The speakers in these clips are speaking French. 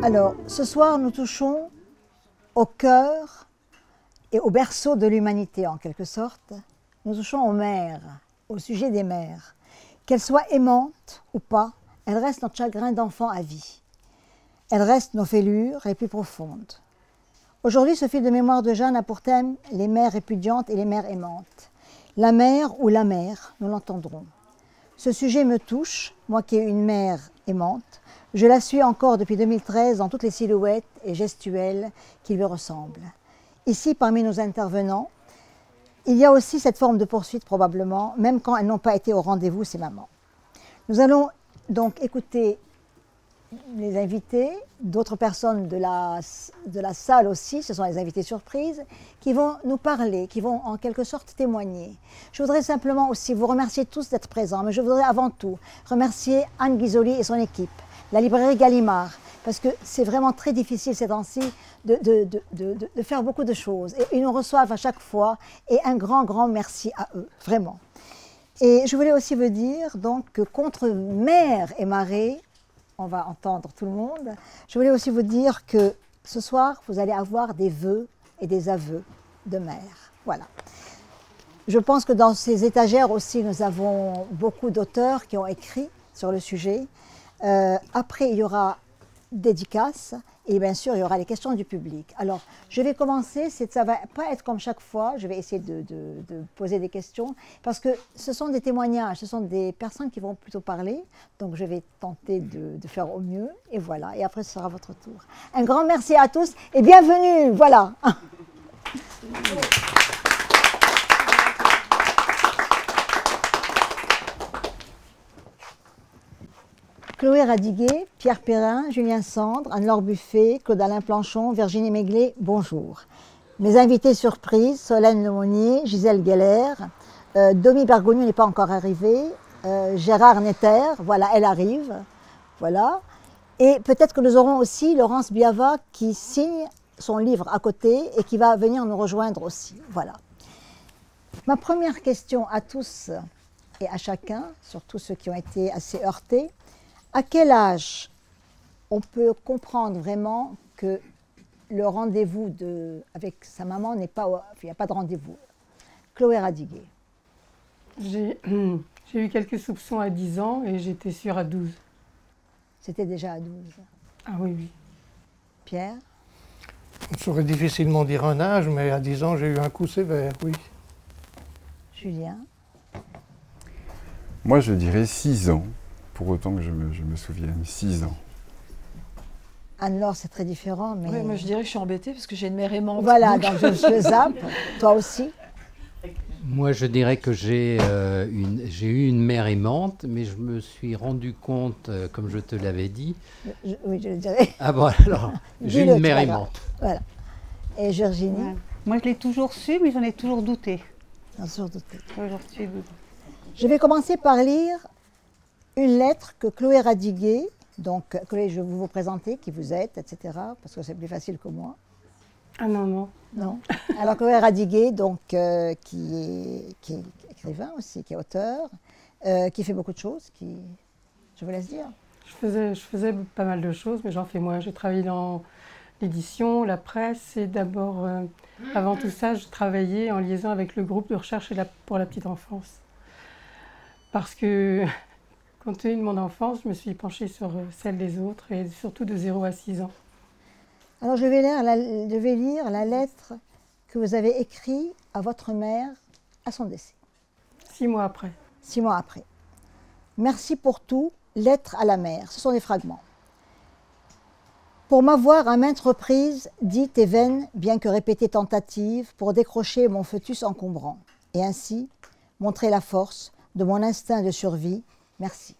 Alors, ce soir, nous touchons au cœur et au berceau de l'humanité, en quelque sorte. Nous touchons aux mères, au sujet des mères. Qu'elles soient aimantes ou pas, elles restent notre chagrin d'enfant à vie. Elles restent nos fêlures les plus profondes. Aujourd'hui, ce fil de mémoire de Jeanne a pour thème les mères répudiantes et les mères aimantes. La mère ou la mère, nous l'entendrons. Ce sujet me touche, moi qui ai une mère aimante. Je la suis encore depuis 2013 dans toutes les silhouettes et gestuelles qui lui ressemblent. Ici, parmi nos intervenants, il y a aussi cette forme de poursuite probablement, même quand elles n'ont pas été au rendez-vous, ces mamans. Nous allons donc écouter les invités, d'autres personnes de la salle aussi, ce sont les invités surprises, qui vont nous parler, qui vont en quelque sorte témoigner. Je voudrais simplement aussi vous remercier tous d'être présents, mais je voudrais avant tout remercier Anne Ghisoli et son équipe, la librairie Gallimard, parce que c'est vraiment très difficile ces temps-ci de faire beaucoup de choses. Et ils nous reçoivent à chaque fois, et un grand, grand merci à eux, vraiment. Et je voulais aussi vous dire donc, que contre mer et marée, on va entendre tout le monde, je voulais aussi vous dire que ce soir, vous allez avoir des vœux et des aveux de mère. Voilà. Je pense que dans ces étagères aussi, nous avons beaucoup d'auteurs qui ont écrit sur le sujet. Après, il y aura dédicaces et bien sûr, il y aura les questions du public. Alors, je vais commencer, ça ne va pas être comme chaque fois, je vais essayer de poser des questions, parce que ce sont des témoignages, ce sont des personnes qui vont plutôt parler, donc je vais tenter de faire au mieux, et voilà, et après ce sera votre tour. Un grand merci à tous, et bienvenue, voilà. Chloé Radiguet, Pierre Perrin, Julien Sandre, Anne-Laure Buffet, Claude-Alain Planchon, Virginie Méglet, bonjour. Mes invités surprises, Solène Lemonnier, Gisèle Geller, Domi Bergogneau n'est pas encore arrivée, Gérard Netter, voilà, elle arrive, voilà. Et peut-être que nous aurons aussi Laurence Biava qui signe son livre à côté et qui va venir nous rejoindre aussi, voilà. Ma première question à tous et à chacun, surtout ceux qui ont été assez heurtés, à quel âge on peut comprendre vraiment que le rendez-vous avec sa maman n'est pas... Il n'y a pas de rendez-vous. Chloé Radiguet. J'ai eu quelques soupçons à 10 ans et j'étais sûre à 12. C'était déjà à 12. Ah oui, oui. Pierre? On saurait difficilement dire un âge, mais à 10 ans, j'ai eu un coup sévère, oui. Julien? Moi, je dirais 6 ans. Pour autant que je me souvienne, 6 ans. Anne-Laure, c'est très différent, mais... Oui, moi je dirais que je suis embêtée parce que j'ai une mère aimante. Voilà, donc je zappe. Toi aussi? Moi, je dirais que j'ai eu une mère aimante, mais je me suis rendu compte, comme je te l'avais dit... Oui, je le dirais. Ah bon, alors, j'ai une mère aimante. Voilà. Et Virginie? Ouais. Moi, je l'ai toujours su, mais j'en ai toujours douté. Toujours douté. Je vais commencer par lire une lettre que Chloé Radiguet, donc Chloé, je vais vous présenter qui vous êtes, etc., parce que c'est plus facile que moi. Ah non, non. Non. Alors Chloé Radiguet, donc, qui est écrivain aussi, qui est auteur, qui fait beaucoup de choses, je vous laisse dire. Je faisais pas mal de choses, mais j'en fais moins. J'ai travaillé dans l'édition, la presse, et d'abord, avant tout ça, je travaillais en liaison avec le groupe de recherche pour la petite enfance. Parce que... Compte tenu de mon enfance, je me suis penchée sur celle des autres et surtout de 0 à 6 ans. Alors je vais lire la lettre que vous avez écrite à votre mère à son décès. 6 mois après. 6 mois après. Merci pour tout, lettre à la mère. Ce sont des fragments. Pour m'avoir à maintes reprises dit tes vaines, bien que répétées tentatives, pour décrocher mon fœtus encombrant, et ainsi montrer la force de mon instinct de survie. Merci.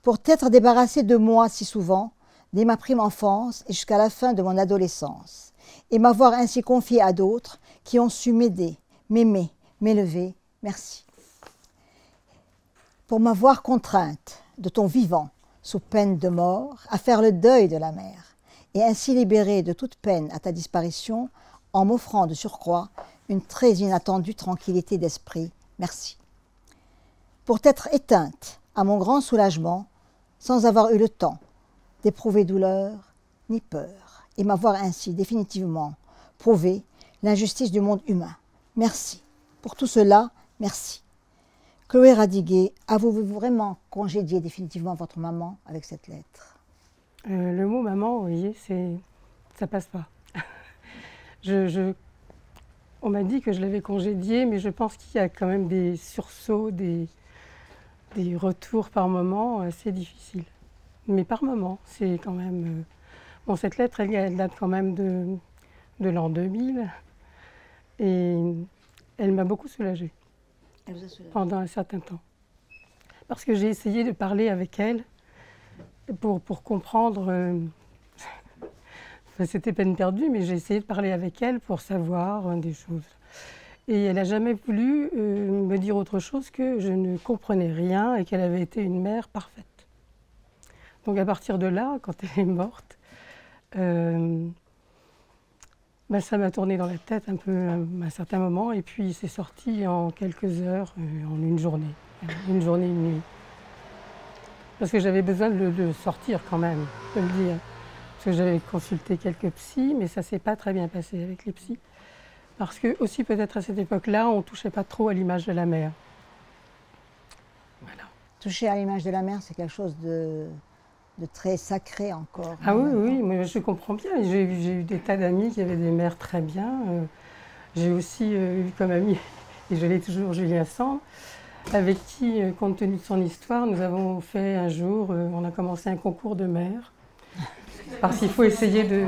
Pour t'être débarrassé de moi si souvent, dès ma prime enfance et jusqu'à la fin de mon adolescence, et m'avoir ainsi confié à d'autres qui ont su m'aider, m'aimer, m'élever, merci. Pour m'avoir contrainte de ton vivant, sous peine de mort, à faire le deuil de la mère, et ainsi libérée de toute peine à ta disparition, en m'offrant de surcroît une très inattendue tranquillité d'esprit, merci. Pour t'être éteinte, à mon grand soulagement, sans avoir eu le temps d'éprouver douleur, ni peur, et m'avoir ainsi définitivement prouvé l'injustice du monde humain. Merci. Pour tout cela, merci. Chloé Radiguet, avez-vous vraiment congédié définitivement votre maman avec cette lettre? Le mot maman, vous voyez, ça passe pas. On m'a dit que je l'avais congédié, mais je pense qu'il y a quand même des sursauts, des retours par moment assez difficiles. Mais par moment, c'est quand même... Bon, cette lettre, elle date quand même de l'an 2000. Et elle m'a beaucoup soulagée. Elle vous a soulagée pendant un certain temps. Parce que j'ai essayé de parler avec elle pour comprendre... C'était peine perdue, mais j'ai essayé de parler avec elle pour savoir des choses. Et elle n'a jamais voulu me dire autre chose que je ne comprenais rien et qu'elle avait été une mère parfaite. Donc à partir de là, quand elle est morte, ça m'a tourné dans la tête un peu à un certain moment. Et puis c'est sorti en quelques heures, en une journée, une nuit. Parce que j'avais besoin de sortir quand même, de le dire. Parce que j'avais consulté quelques psys, mais ça ne s'est pas très bien passé avec les psys. Parce que, aussi peut-être à cette époque-là, on ne touchait pas trop à l'image de la mère. Voilà. Toucher à l'image de la mère, c'est quelque chose de très sacré encore. Ah oui, mais je comprends bien. J'ai eu des tas d'amis qui avaient des mères très bien. J'ai aussi eu comme ami, et je l'ai toujours, Julien Sand, avec qui, compte tenu de son histoire, nous avons fait un jour, on a commencé un concours de mères. Parce qu'il faut essayer de...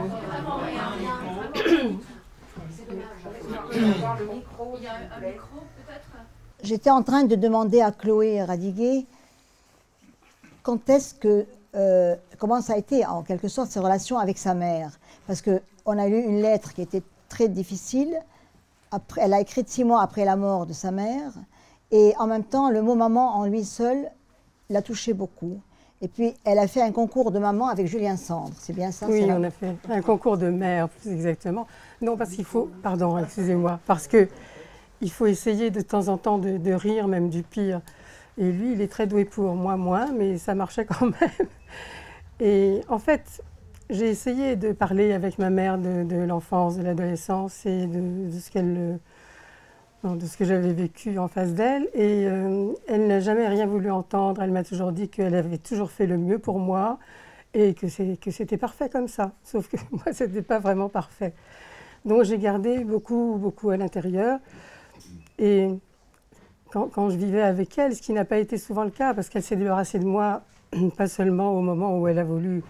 J'étais en train de demander à Chloé Radiguet comment ça a été en quelque sorte ses relations avec sa mère. Parce qu'on a lu une lettre qui était très difficile. Elle a écrite 6 mois après la mort de sa mère. Et en même temps, le mot maman en lui seul l'a touché beaucoup. Et puis, elle a fait un concours de maman avec Julien Sand, c'est bien ça? Oui, on a fait un concours de mère, plus exactement. Non, parce qu'il faut... Pardon, excusez-moi. Parce qu'il faut essayer de temps en temps de rire, même du pire. Et lui, il est très doué pour moi, moins, mais ça marchait quand même. Et en fait, j'ai essayé de parler avec ma mère de l'enfance, de l'adolescence et de ce que j'avais vécu en face d'elle. Et elle n'a jamais rien voulu entendre. Elle m'a toujours dit qu'elle avait toujours fait le mieux pour moi et que c'était parfait comme ça. Sauf que moi, ce n'était pas vraiment parfait. Donc j'ai gardé beaucoup à l'intérieur. Et quand je vivais avec elle, ce qui n'a pas été souvent le cas, parce qu'elle s'est débarrassée de moi, pas seulement au moment où elle a voulu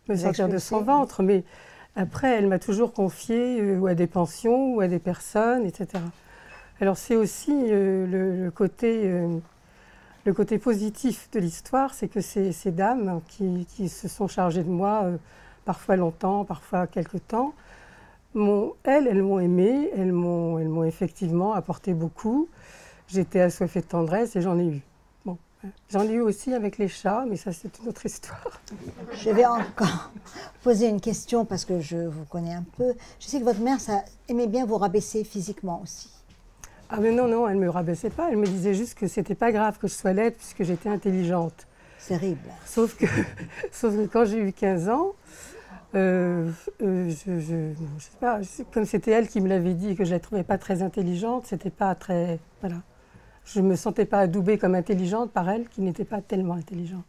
me sortir de son ventre, mais après, elle m'a toujours confiée ou à des pensions ou à des personnes, etc. Alors c'est aussi le côté positif de l'histoire, c'est que ces dames qui se sont chargées de moi, parfois longtemps, parfois quelque temps, elles m'ont aimée, elles m'ont effectivement apporté beaucoup. J'étais assoiffée de tendresse et j'en ai eu. Bon, j'en ai eu aussi avec les chats, mais ça c'est une autre histoire. Je vais encore poser une question parce que je vous connais un peu. Je sais que votre mère aimait bien vous rabaisser physiquement aussi. Ah mais non, elle ne me rabaissait pas, elle me disait juste que c'était pas grave que je sois laide puisque j'étais intelligente. C'est terrible. Sauf que quand j'ai eu 15 ans, je sais pas, comme c'était elle qui me l'avait dit et que je la trouvais pas très intelligente, c'était pas très... Voilà. Je me sentais pas adoubée comme intelligente par elle qui n'était pas tellement intelligente.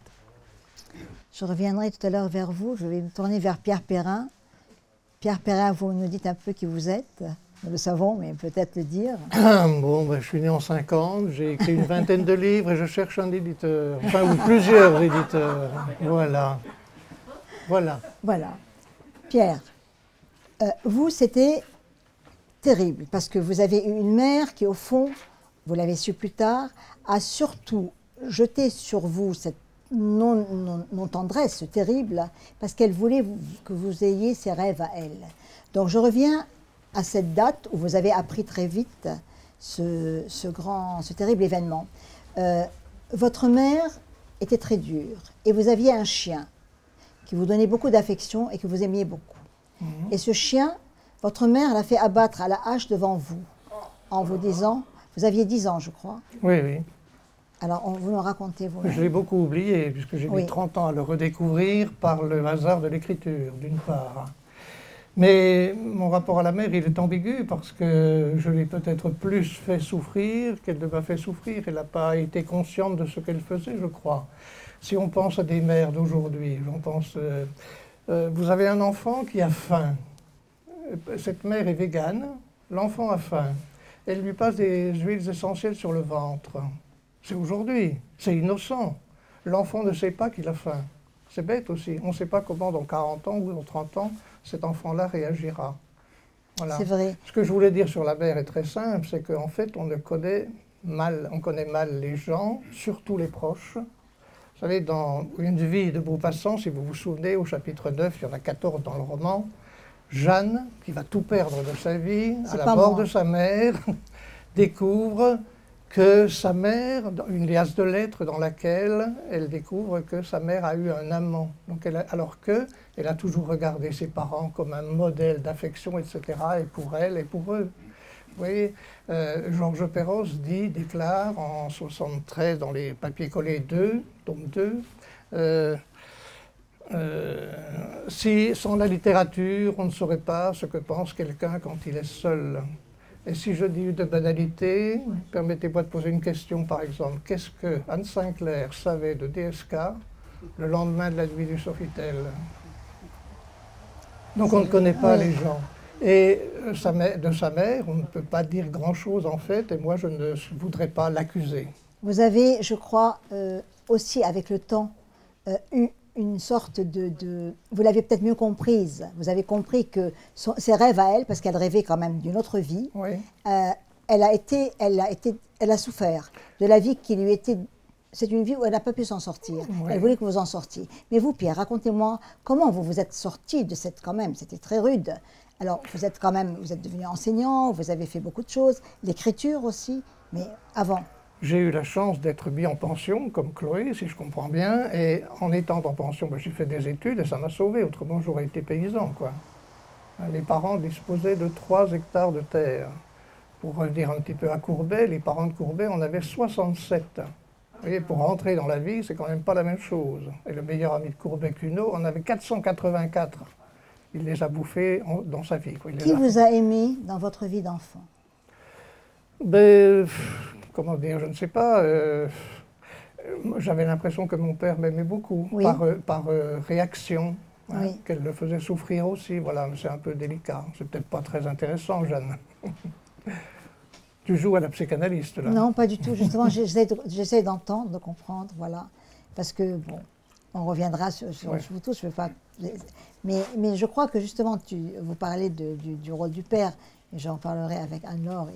Je reviendrai tout à l'heure vers vous, je vais me tourner vers Pierre Perrin. Pierre Perrin, vous nous dites un peu qui vous êtes. Nous le savons, mais peut-être le dire. Bon, je suis né en 50, j'ai écrit une vingtaine de livres et je cherche un éditeur, enfin, ou plusieurs éditeurs. Voilà. Pierre, vous, c'était terrible, parce que vous avez eu une mère qui, au fond, vous l'avez su plus tard, a surtout jeté sur vous cette non-tendresse terrible, parce qu'elle voulait que vous ayez ses rêves à elle. Donc je reviens à cette date où vous avez appris très vite ce terrible événement. Votre mère était très dure et vous aviez un chien qui vous donnait beaucoup d'affection et que vous aimiez beaucoup. Et ce chien, votre mère l'a fait abattre à la hache devant vous en vous disant, vous aviez 10 ans je crois. Oui. Alors, vous nous racontez, vous. Je l'ai beaucoup oublié, puisque j'ai Oui. mis 30 ans à le redécouvrir par le hasard de l'écriture, d'une part. Mais mon rapport à la mer, il est ambigu parce que je l'ai peut-être plus fait souffrir qu'elle ne m'a fait souffrir. Elle n'a pas été consciente de ce qu'elle faisait, je crois. Si on pense à des mères d'aujourd'hui, j'en pense... vous avez un enfant qui a faim. Cette mère est végane, l'enfant a faim. Elle lui passe des huiles essentielles sur le ventre. C'est aujourd'hui, c'est innocent. L'enfant ne sait pas qu'il a faim. C'est bête aussi. On ne sait pas comment dans 40 ans ou dans 30 ans, cet enfant-là réagira. Voilà. C'est vrai. Ce que je voulais dire sur la mer est très simple, c'est qu'en fait, on connaît mal les gens, surtout les proches. Vous savez, dans Une vie de Maupassant, si vous vous souvenez, au chapitre 9, il y en a 14 dans le roman, Jeanne, qui va tout perdre de sa vie, à la mort de sa mère, découvre que sa mère, dans une liasse de lettres dans laquelle elle découvre que sa mère a eu un amant. Donc alors qu'elle a toujours regardé ses parents comme un modèle d'affection, etc., et pour elle et pour eux. Vous voyez, Georges Perros déclare en 1973 dans les papiers collés 2, tome 2, si sans la littérature, on ne saurait pas ce que pense quelqu'un quand il est seul. Et si je dis de banalité, permettez-moi de poser une question par exemple. Qu'est-ce que Anne Sinclair savait de DSK le lendemain de la nuit du Sofitel? Donc on ne connaît pas les gens. Et de sa mère, on ne peut pas dire grand-chose en fait, et moi je ne voudrais pas l'accuser. Vous avez, je crois, aussi avec le temps, eu une sorte vous l'avez peut-être mieux comprise. Vous avez compris que ses rêves à elle, parce qu'elle rêvait quand même d'une autre vie, Oui. elle a souffert de la vie qui lui était... C'est une vie où elle n'a pas pu s'en sortir. Oui. Elle voulait que vous en sortiez. Mais vous, Pierre, racontez-moi comment vous vous êtes sorti de cette... Quand même, c'était très rude. Alors, vous êtes devenu enseignant, vous avez fait beaucoup de choses, l'écriture aussi, mais avant... J'ai eu la chance d'être mis en pension, comme Chloé, si je comprends bien, et en étant en pension, j'ai fait des études et ça m'a sauvé, autrement j'aurais été paysan, quoi. Les parents disposaient de 3 hectares de terre. Pour revenir un petit peu à Courbet, les parents de Courbet en avaient 67. Vous voyez, pour rentrer dans la vie, c'est quand même pas la même chose. Et le meilleur ami de Courbet, Cuno, en avait 484. Il les a bouffés dans sa vie, quoi. Qui vous a aimé dans votre vie d'enfant? Comment dire, je ne sais pas. J'avais l'impression que mon père m'aimait beaucoup, Oui. par réaction, hein, Oui. qu'elle le faisait souffrir aussi. Voilà, c'est un peu délicat. C'est peut-être pas très intéressant, Jeanne. Tu joues à la psychanalyste, là. Non, pas du tout. Justement, j'essaie d'entendre, de comprendre, voilà. Parce que, bon, on reviendra sur vous tous, je veux pas... Mais je crois que, justement, vous parlez du rôle du père, et j'en parlerai avec Anne-Laure.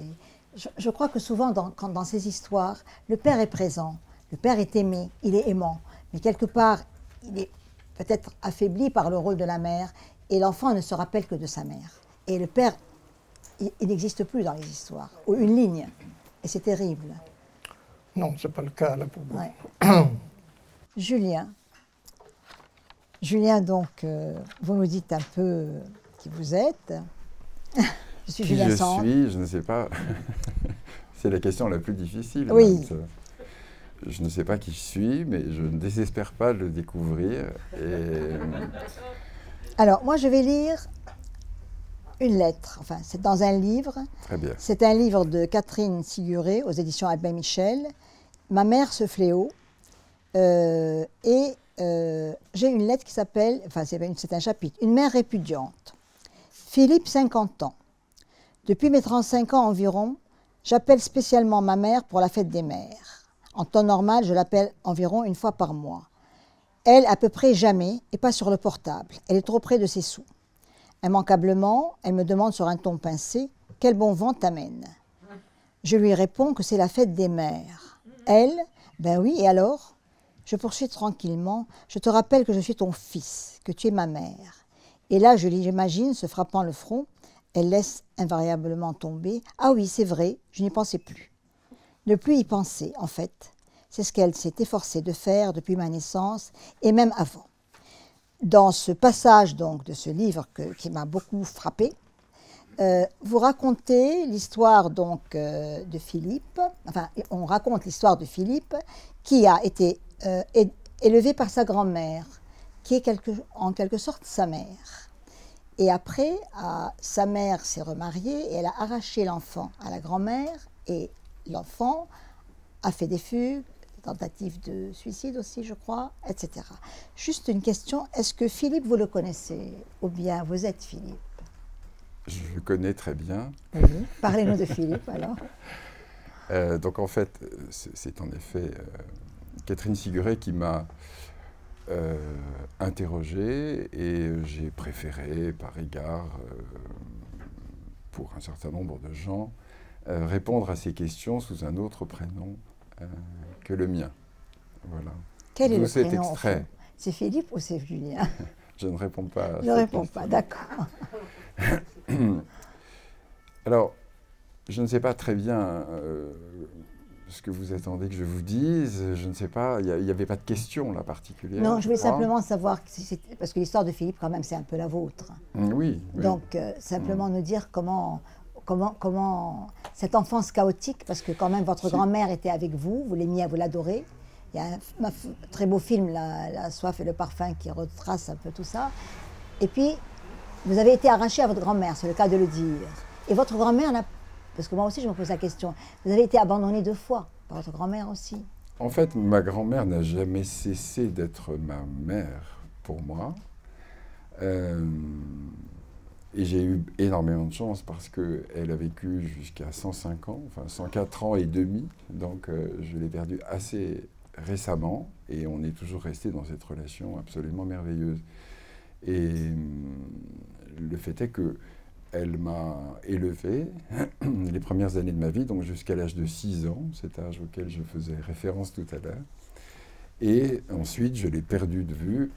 Je crois que souvent, quand dans ces histoires, le père est présent, le père est aimé, il est aimant, mais quelque part, il est peut-être affaibli par le rôle de la mère, et l'enfant ne se rappelle que de sa mère. Et le père, il n'existe plus dans les histoires, ou une ligne, et c'est terrible. Non, ce n'est pas le cas, là, pour moi. Ouais. Julien, donc, vous nous dites un peu qui vous êtes. Je suis Julien Sand. Je ne sais pas. C'est la question la plus difficile. Oui. Je ne sais pas qui je suis, mais je ne désespère pas de le découvrir. Alors, moi, je vais lire une lettre. Enfin, c'est dans un livre. Très bien. C'est un livre de Catherine Siguré aux éditions Albin Michel. Ma mère, ce fléau. J'ai une lettre qui s'appelle, enfin, c'est un chapitre, Une mère répudiante. Philippe, 50 ans. Depuis mes 35 ans environ, j'appelle spécialement ma mère pour la fête des mères. En temps normal, je l'appelle environ une fois par mois. Elle, à peu près jamais, et pas sur le portable. Elle est trop près de ses sous. Immanquablement, elle me demande sur un ton pincé « Quel bon vent t'amène ?» Je lui réponds que c'est la fête des mères. Elle « Ben oui, et alors ?» Je poursuis tranquillement « Je te rappelle que je suis ton fils, que tu es ma mère. » Et là, je l'imagine se frappant le front. Elle laisse invariablement tomber « Ah oui, c'est vrai, je n'y pensais plus. » Ne plus y penser, en fait, c'est ce qu'elle s'est efforcée de faire depuis ma naissance et même avant. Dans ce passage donc de ce livre qui m'a beaucoup frappée, vous racontez l'histoire donc de Philippe, enfin on raconte l'histoire de Philippe qui a été élevé par sa grand-mère, qui est en quelque sorte sa mère. Et après, sa mère s'est remariée et elle a arraché l'enfant à la grand-mère et l'enfant a fait des fugues, des tentatives de suicide aussi, je crois, etc. Juste une question, est-ce que Philippe, vous le connaissez ou bien vous êtes Philippe? Je le connais très bien. Oui. Parlez-nous de Philippe alors. Donc en fait, c'est en effet Catherine Siguret qui m'a interrogé et j'ai préféré, par égard pour un certain nombre de gens, répondre à ces questions sous un autre prénom que le mien. Voilà. Quel est le cet prénom extrait. C'est Philippe ou c'est Julien? Je ne réponds pas à Je ne réponds pas, d'accord. Alors, je ne sais pas très bien ce que vous attendez que je vous dise. Je ne sais pas, il n'y avait pas de question là particulière. Non, je voulais crois. simplement savoir, parce que l'histoire de Philippe quand même c'est un peu la vôtre. Oui. Oui. Donc simplement nous dire comment cette enfance chaotique, parce que quand même votre grand-mère était avec vous, vous l'aimiez, vous l'adorez. Il y a un très beau film, La soif et le parfum, qui retrace un peu tout ça. Et puis, vous avez été arraché à votre grand-mère, c'est le cas de le dire. Et votre grand-mère, parce que moi aussi je me pose la question, vous avez été abandonné 2 fois par votre grand-mère aussi. En fait, ma grand-mère n'a jamais cessé d'être ma mère pour moi. Et j'ai eu énormément de chance parce qu'elle a vécu jusqu'à 105 ans, enfin 104 ans et demi. Donc je l'ai perdue assez récemment et on est toujours resté dans cette relation absolument merveilleuse. Et le fait est qu'elle m'a élevé les premières années de ma vie, donc jusqu'à l'âge de 6 ans, cet âge auquel je faisais référence tout à l'heure. Et ensuite, je l'ai perdue de vue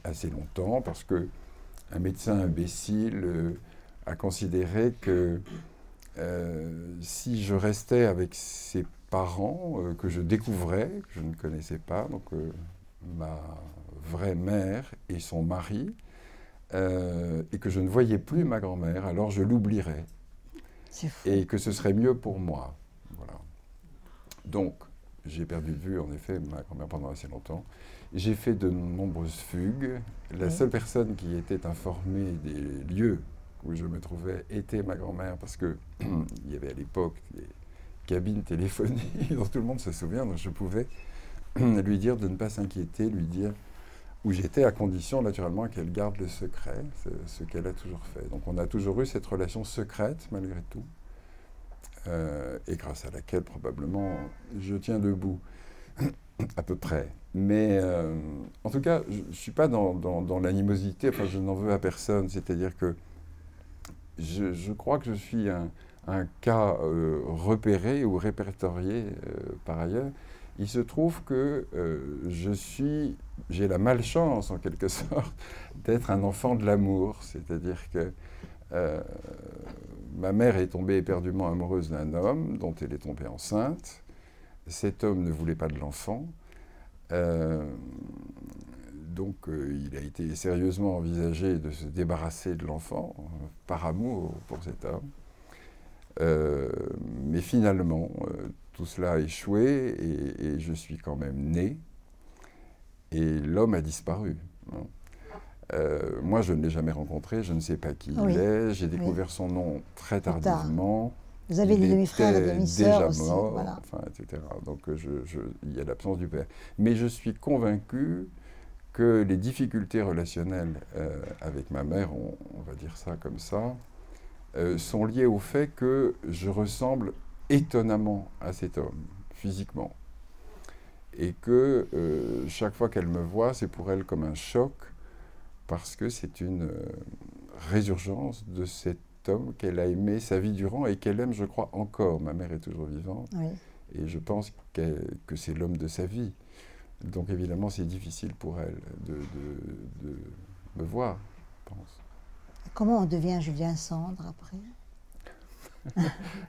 assez longtemps parce qu'un médecin imbécile a considéré que si je restais avec ses parents que je découvrais, que je ne connaissais pas, donc ma vraie mère et son mari, et que je ne voyais plus ma grand-mère, alors je l'oublierais. Et que ce serait mieux pour moi. Voilà. Donc, j'ai perdu de vue, en effet, ma grand-mère pendant assez longtemps. J'ai fait de nombreuses fugues. La seule personne qui était informée des lieux où je me trouvais était ma grand-mère, parce qu'il y avait à l'époque des cabines téléphoniques dont tout le monde se souvient, donc je pouvais lui dire de ne pas s'inquiéter, lui dire où j'étais, à condition naturellement qu'elle garde le secret, ce qu'elle a toujours fait. Donc on a toujours eu cette relation secrète malgré tout, et grâce à laquelle probablement je tiens debout, à peu près. Mais en tout cas, je ne suis pas dans l'animosité, enfin je n'en veux à personne, c'est-à-dire que je crois que je suis un cas repéré ou répertorié par ailleurs. Il se trouve que j'ai la malchance, en quelque sorte, d'être un enfant de l'amour. C'est-à-dire que ma mère est tombée éperdument amoureuse d'un homme dont elle est tombée enceinte. Cet homme ne voulait pas de l'enfant. Donc il a été sérieusement envisagé de se débarrasser de l'enfant par amour pour cet homme. Mais finalement, tout cela a échoué et je suis quand même né et l'homme a disparu. Moi, je ne l'ai jamais rencontré, je ne sais pas qui il est, j'ai découvert son nom très tardivement. Vous avez des demi-frères et demi-sœurs aussi, mort, voilà. enfin, etc. Donc il y a l'absence du père. Mais je suis convaincu que les difficultés relationnelles avec ma mère, on va dire ça comme ça, sont liées au fait que je ressemble étonnamment à cet homme, physiquement. Et que chaque fois qu'elle me voit, c'est pour elle comme un choc, parce que c'est une résurgence de cet homme qu'elle a aimé sa vie durant et qu'elle aime, je crois, encore. Ma mère est toujours vivante, oui. Et je pense que c'est l'homme de sa vie. Donc évidemment, c'est difficile pour elle de me voir, je pense. Comment on devient Julien Sandre après?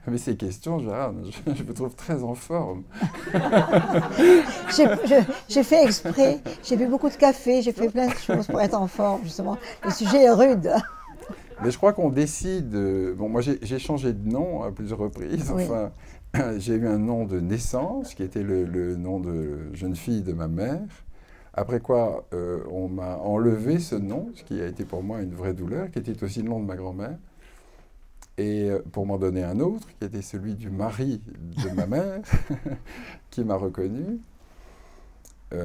Mais ces questions, Gérard, je me trouve très en forme. J'ai fait exprès, j'ai bu beaucoup de café, j'ai fait plein de choses pour être en forme, justement. Le sujet est rude. Mais je crois qu'on décide... Bon, moi, j'ai changé de nom à plusieurs reprises. Oui. Enfin, j'ai eu un nom de naissance, qui était le nom de jeune fille de ma mère. Après quoi, on m'a enlevé ce nom, ce qui a été pour moi une vraie douleur, qui était aussi le nom de ma grand-mère. Et pour m'en donner un autre, qui était celui du mari de ma mère, qui m'a reconnu, et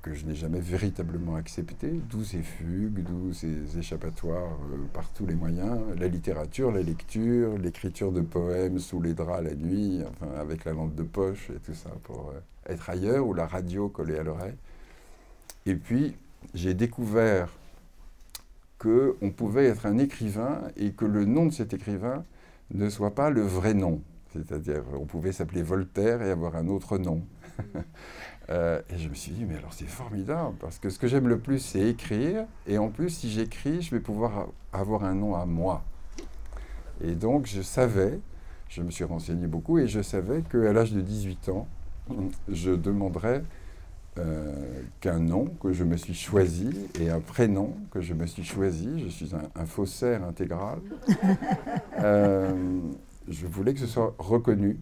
que je n'ai jamais véritablement accepté, d'où ces fugues, d'où ces échappatoires par tous les moyens, la littérature, la lecture, l'écriture de poèmes sous les draps la nuit, enfin, avec la lampe de poche et tout ça, pour être ailleurs, ou la radio collée à l'oreille. Et puis, j'ai découvert qu'on pouvait être un écrivain et que le nom de cet écrivain ne soit pas le vrai nom. C'est-à-dire, on pouvait s'appeler Voltaire et avoir un autre nom. Et je me suis dit, mais alors c'est formidable, parce que ce que j'aime le plus, c'est écrire. Et en plus, si j'écris, je vais pouvoir avoir un nom à moi. Et donc, je me suis renseigné beaucoup, et je savais qu'à l'âge de 18 ans, je demanderais qu'un nom que je me suis choisi et un prénom que je me suis choisi. Je suis un faussaire intégral. Je voulais que ce soit reconnu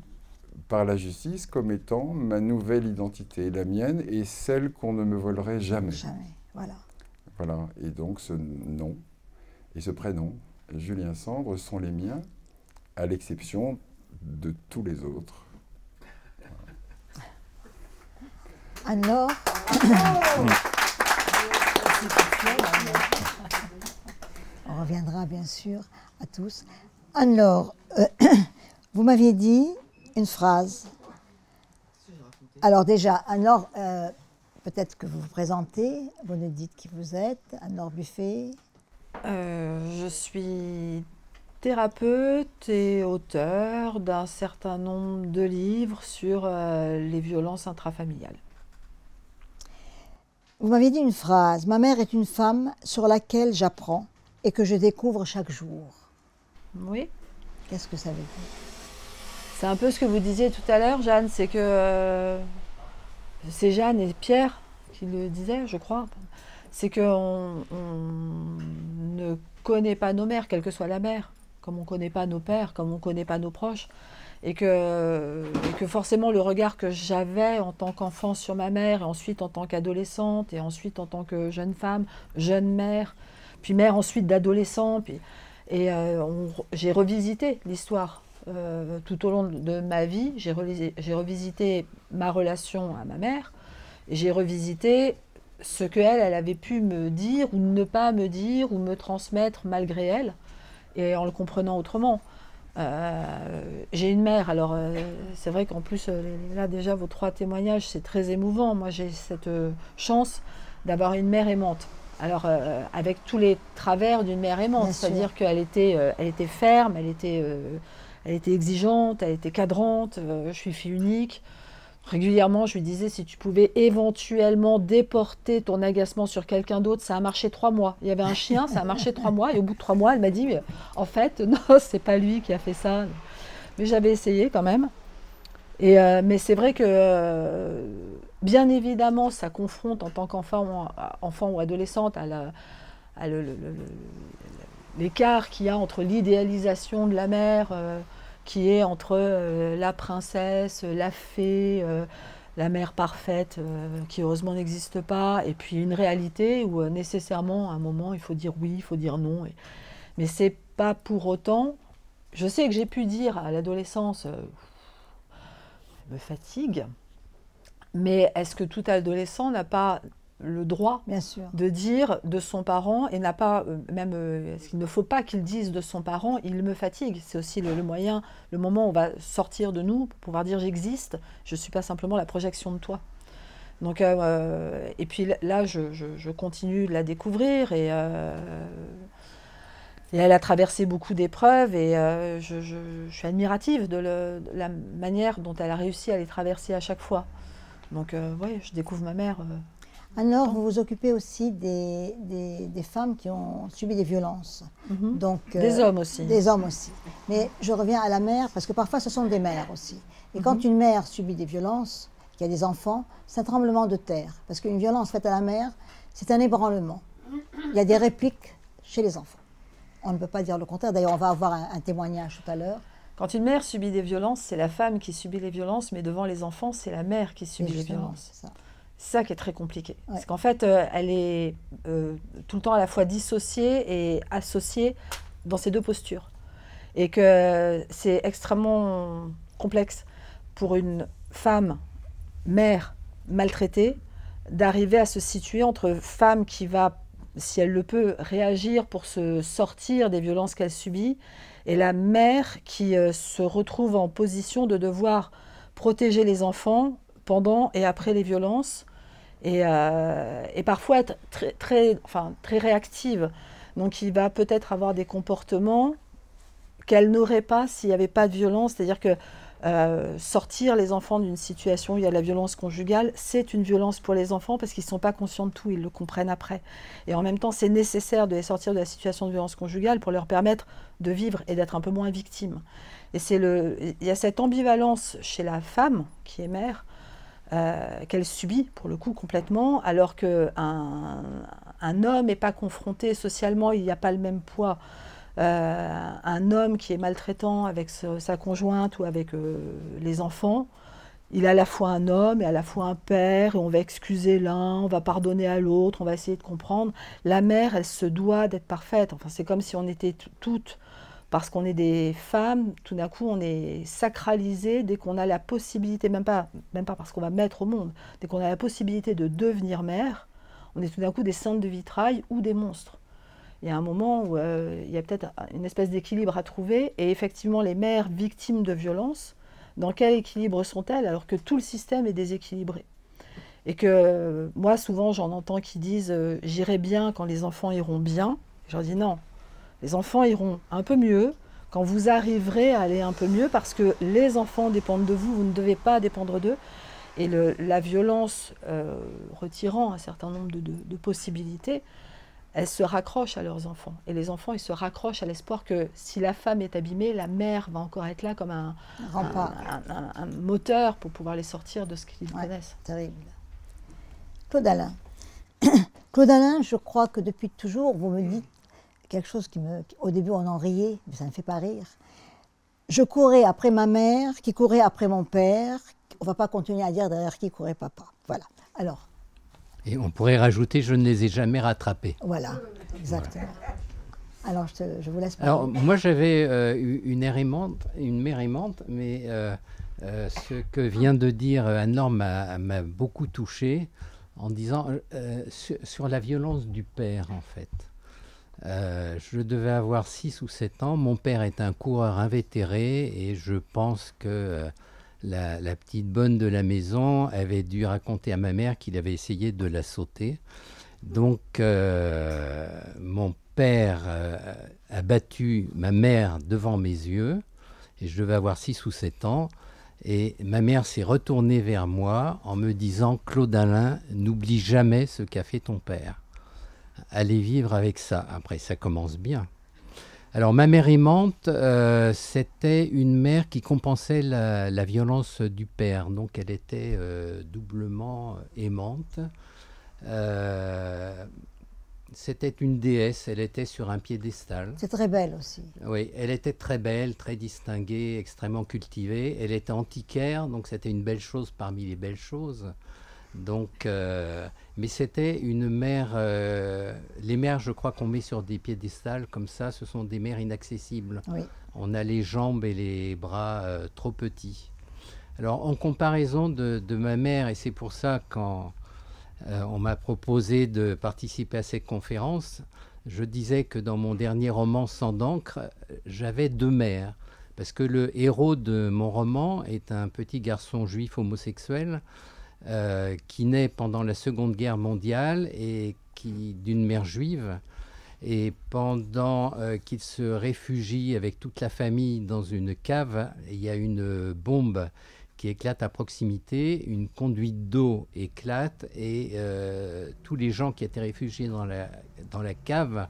par la justice comme étant ma nouvelle identité, la mienne et celle qu'on ne me volerait jamais. Jamais, voilà. Voilà, et donc ce nom et ce prénom, Julien Sandre, sont les miens, à l'exception de tous les autres. Alors, on reviendra bien sûr à tous. Alors, vous m'aviez dit une phrase. Alors déjà, Anne-Laure, peut-être que vous vous présentez, vous nous dites qui vous êtes, Anne-Laure Buffet. Je suis thérapeute et auteure d'un certain nombre de livres sur les violences intrafamiliales. Vous m'aviez dit une phrase, ma mère est une femme sur laquelle j'apprends et que je découvre chaque jour. Oui. Qu'est-ce que ça veut dire? C'est un peu ce que vous disiez tout à l'heure, Jeanne, c'est que c'est Jeanne et Pierre qui le disaient, je crois. C'est qu'on ne connaît pas nos mères, quelle que soit la mère, comme on ne connaît pas nos pères, comme on ne connaît pas nos proches. Et que forcément le regard que j'avais en tant qu'enfant sur ma mère, et ensuite en tant qu'adolescente, et ensuite en tant que jeune femme, jeune mère, puis mère ensuite d'adolescent, j'ai revisité l'histoire tout au long de ma vie, j'ai revisité ma relation à ma mère, et j'ai revisité ce qu'elle avait pu me dire, ou ne pas me dire, ou me transmettre malgré elle, et en le comprenant autrement. J'ai une mère, alors c'est vrai qu'en plus, là déjà vos 3 témoignages, c'est très émouvant. Moi j'ai cette chance d'avoir une mère aimante. Alors avec tous les travers d'une mère aimante, c'est-à-dire qu'elle était ferme, elle était exigeante, elle était cadrante, je suis fille unique. Régulièrement, je lui disais, si tu pouvais éventuellement déporter ton agacement sur quelqu'un d'autre, ça a marché 3 mois. Il y avait un chien, ça a marché 3 mois, et au bout de 3 mois, elle m'a dit, en fait, non, c'est pas lui qui a fait ça. Mais j'avais essayé quand même. Mais c'est vrai que, bien évidemment, ça confronte en tant qu'enfant ou adolescente à l'écart qu'il y a entre l'idéalisation de la mère, qui est entre la princesse, la fée, la mère parfaite, qui heureusement n'existe pas, et puis une réalité où nécessairement, à un moment, il faut dire oui, il faut dire non. Mais c'est pas pour autant... Je sais que j'ai pu dire à l'adolescence, me fatigue, mais est-ce que tout adolescent n'a pas le droit de dire de son parent, et n'a pas, est-ce qu'il ne faut pas qu'il dise de son parent, il me fatigue. C'est aussi le moyen, le moment où on va sortir de nous pour pouvoir dire j'existe, je ne suis pas simplement la projection de toi. Donc, et puis là, je continue de la découvrir, et elle a traversé beaucoup d'épreuves, et je suis admirative de la manière dont elle a réussi à les traverser à chaque fois. Donc oui, je découvre ma mère. Alors, vous vous occupez aussi des femmes qui ont subi des violences. Donc, des hommes aussi. Des hommes aussi. Mais je reviens à la mère, parce que parfois ce sont des mères aussi. Et quand une mère subit des violences, qu'il y a des enfants, c'est un tremblement de terre. Parce qu'une violence faite à la mère, c'est un ébranlement. Il y a des répliques chez les enfants. On ne peut pas dire le contraire. D'ailleurs, on va avoir un témoignage tout à l'heure. Quand une mère subit des violences, c'est la femme qui subit les violences, mais devant les enfants, c'est la mère qui subit les violences. C'est ça. C'est ça qui est très compliqué. Ouais. Parce qu'en fait, elle est tout le temps à la fois dissociée et associée dans ces deux postures. Et que c'est extrêmement complexe pour une femme, mère, maltraitée, d'arriver à se situer entre femme qui va, si elle le peut, réagir pour se sortir des violences qu'elle subit, et la mère qui se retrouve en position de devoir protéger les enfants pendant et après les violences, et parfois être très réactive. Donc il va peut-être avoir des comportements qu'elle n'aurait pas s'il n'y avait pas de violence, c'est-à-dire que sortir les enfants d'une situation où il y a de la violence conjugale, c'est une violence pour les enfants parce qu'ils ne sont pas conscients de tout, ils le comprennent après. Et en même temps, c'est nécessaire de les sortir de la situation de violence conjugale pour leur permettre de vivre et d'être un peu moins victimes. Et il y a cette ambivalence chez la femme qui est mère, qu'elle subit pour le coup complètement, alors qu'un homme n'est pas confronté socialement, il n'y a pas le même poids. Un homme qui est maltraitant avec sa conjointe ou avec les enfants, il est à la fois un homme et à la fois un père, et on va excuser l'un, on va pardonner à l'autre, on va essayer de comprendre. La mère, elle se doit d'être parfaite. Enfin, c'est comme si on était toutes, parce qu'on est des femmes, tout d'un coup on est sacralisé dès qu'on a la possibilité, même pas parce qu'on va mettre au monde, dès qu'on a la possibilité de devenir mère, on est tout d'un coup des saintes de vitrail ou des monstres. Il y a un moment où il y a peut-être une espèce d'équilibre à trouver, et effectivement les mères victimes de violences, dans quel équilibre sont-elles alors que tout le système est déséquilibré? Et que moi souvent j'en entends qui disent j'irai bien quand les enfants iront bien. Je leur dis non, les enfants iront un peu mieux quand vous arriverez à aller un peu mieux, parce que les enfants dépendent de vous, vous ne devez pas dépendre d'eux. Et la violence retirant un certain nombre de possibilités, elles se raccrochent à leurs enfants. Et les enfants, ils se raccrochent à l'espoir que si la femme est abîmée, la mère va encore être là comme un moteur pour pouvoir les sortir de ce qu'ils connaissent. Terrible. Claude Alain. Claude Alain, je crois que depuis toujours, vous me dites quelque chose au début on en riait, mais ça ne fait pas rire. Je courais après ma mère, qui courait après mon père. On ne va pas continuer à dire derrière qui courait papa. Voilà. Alors. Et on pourrait rajouter, je ne les ai jamais rattrapés. Voilà, exactement. Voilà. Alors, je vous laisse parler. Alors, moi, j'avais une mère aimante, mais ce que vient de dire Anne-Laure m'a beaucoup touché en disant sur la violence du père, en fait. Je devais avoir 6 ou 7 ans. Mon père est un coureur invétéré et je pense que la petite bonne de la maison avait dû raconter à ma mère qu'il avait essayé de la sauter. Donc, mon père a battu ma mère devant mes yeux et je devais avoir 6 ou 7 ans. Et ma mère s'est retournée vers moi en me disant « Claude Alain, n'oublie jamais ce qu'a fait ton père. Allez vivre avec ça. » Après, ça commence bien. Alors, ma mère aimante, c'était une mère qui compensait la violence du père. Donc, elle était doublement aimante. C'était une déesse, elle était sur un piédestal. C'est très belle aussi. Oui, elle était très belle, très distinguée, extrêmement cultivée. Elle était antiquaire, donc c'était une belle chose parmi les belles choses. Donc, mais c'était une mère, les mères, je crois qu'on met sur des piédestals comme ça, ce sont des mères inaccessibles. Oui. On a les jambes et les bras trop petits. Alors, en comparaison de ma mère, et c'est pour ça quand on m'a proposé de participer à cette conférence, je disais que dans mon dernier roman, Sang d'encre, j'avais 2 mères. Parce que le héros de mon roman est un petit garçon juif homosexuel qui naît pendant la Seconde Guerre mondiale et d'une mère juive. Et pendant qu'il se réfugie avec toute la famille dans une cave, il y a une bombe qui éclate à proximité, une conduite d'eau éclate et tous les gens qui étaient réfugiés dans la cave